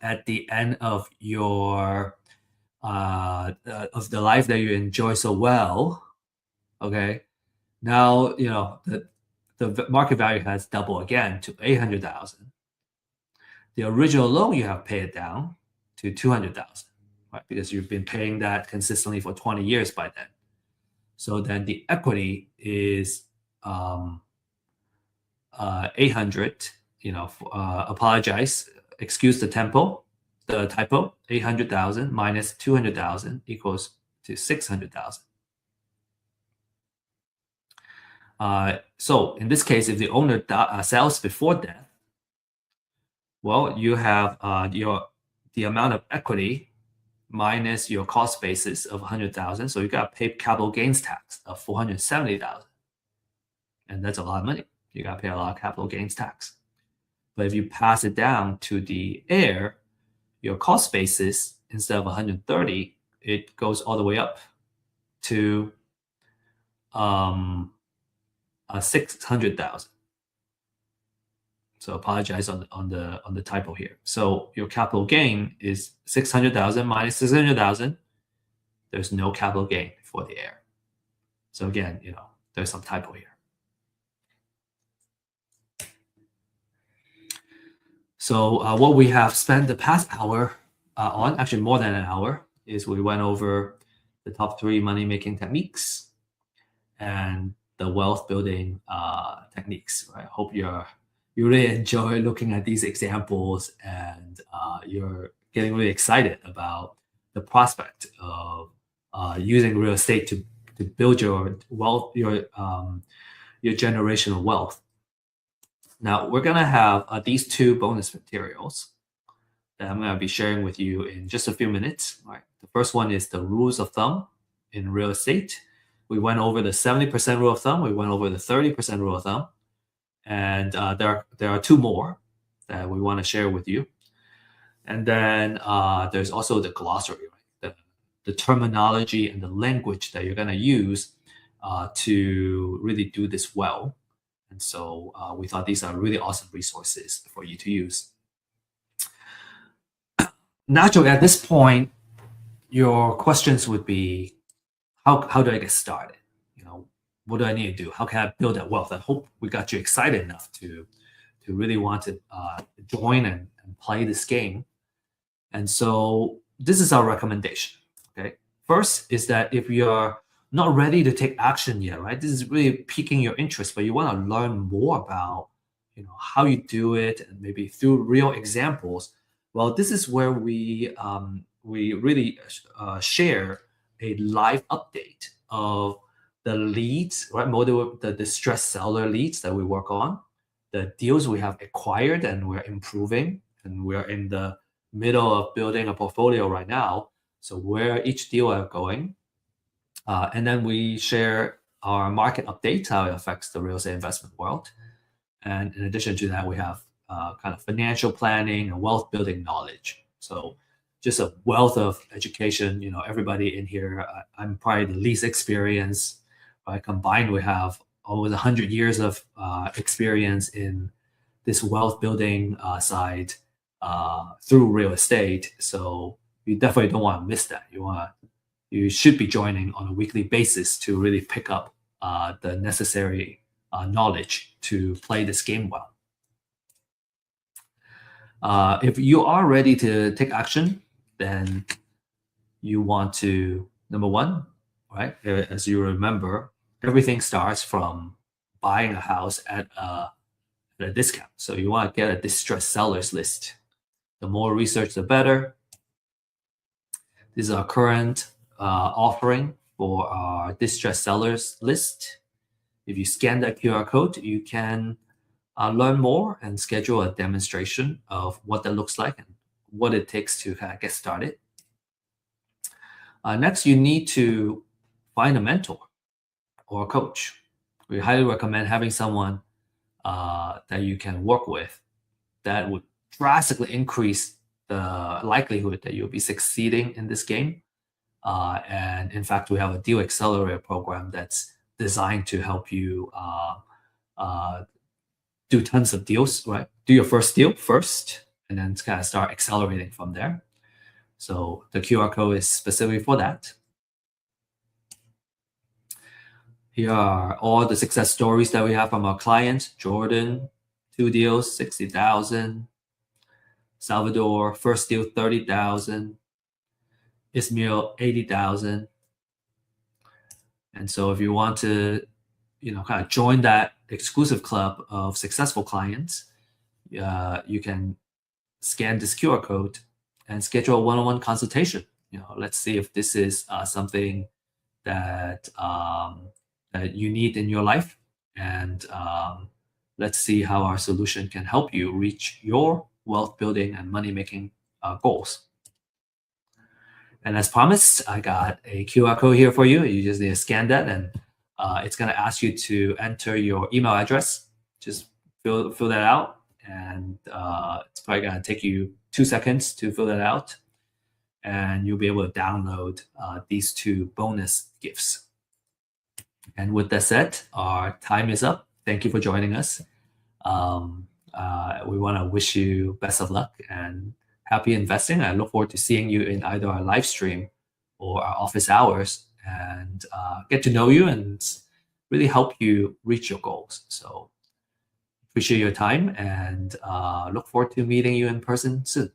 at the end of your of the life that you enjoy so well. Okay, now the market value has doubled again to 800,000. The original loan you have paid down to 200,000, right? Because you've been paying that consistently for 20 years by then. So then the equity is 800. Apologize, excuse the typo. 800,000 minus 200,000 equals to 600,000. So in this case, if the owner sells before death, well, you have the amount of equity minus your cost basis of 100,000. So you got to pay capital gains tax of 470,000, and that's a lot of money. You got to pay a lot of capital gains tax. But if you pass it down to the heir, your cost basis, instead of 130, it goes all the way up to 600,000. So apologize on the typo here. So your capital gain is 600,000 minus 600,000. There's no capital gain for the heir. So again, there's some typo here. So what we have spent the past hour on, actually more than an hour, is we went over the top 3 money-making techniques and the wealth building techniques. Right? I hope you really enjoy looking at these examples, and you're getting really excited about the prospect of using real estate to build your wealth, your generational wealth. Now we're gonna have these 2 bonus materials that I'm gonna be sharing with you in just a few minutes. All right. The first one is the rules of thumb in real estate. We went over the 70% rule of thumb. We went over the 30% rule of thumb, and there are 2 more that we want to share with you. And then there's also the glossary, right? The terminology and the language that you're gonna use to really do this well. And so we thought these are really awesome resources for you to use. Naturally, at this point, your questions would be, how do I get started? What do I need to do? How can I build that wealth? I hope we got you excited enough to really want to join and play this game. And so this is our recommendation. Okay. First is that if you're not ready to take action yet, right? This is really piquing your interest, but you want to learn more about, how you do it, and maybe through real examples. Well, this is where we really share a live update of the leads, right? The distressed seller leads that we work on, the deals we have acquired and we're improving, and we're in the middle of building a portfolio right now. So where each deal are going. And then we share our market updates, how it affects the real estate investment world. And in addition to that, we have kind of financial planning and wealth building knowledge. So just a wealth of education. Everybody in here, I'm probably the least experienced. Right? Combined, we have almost 100 years of experience in this wealth building side through real estate. So you definitely don't want to miss that. You should be joining on a weekly basis to really pick up the necessary knowledge to play this game well. If you are ready to take action, then you want to, number one, right? As you remember, everything starts from buying a house at a discount. So you want to get a distressed sellers list. The more research, the better. This is our current offering for our distressed sellers list. If you scan that QR code, you can learn more and schedule a demonstration of what that looks like and what it takes to kind of get started. Next, you need to find a mentor or a coach. We highly recommend having someone that you can work with that would drastically increase the likelihood that you'll be succeeding in this game. And in fact, we have a deal accelerator program that's designed to help you do tons of deals, right? Do your first deal first, and then kind of start accelerating from there. So the QR code is specifically for that. Here are all the success stories that we have from our clients. Jordan, 2 deals, 60,000. Salvador, first deal, 30,000. Ismail, 80,000. And so if you want to, kind of join that exclusive club of successful clients, you can scan this QR code and schedule a one-on-one consultation. Let's see if this is something that that you need in your life, and let's see how our solution can help you reach your wealth building and money making goals. And as promised, I got a QR code here for you. You just need to scan that, and it's going to ask you to enter your email address. Just fill that out, and it's probably going to take you 2 seconds to fill that out, and you'll be able to download these 2 bonus gifts. And with that said, our time is up. Thank you for joining us. We want to wish you best of luck and happy investing. I look forward to seeing you in either our live stream or our office hours and get to know you and really help you reach your goals. So appreciate your time and look forward to meeting you in person soon.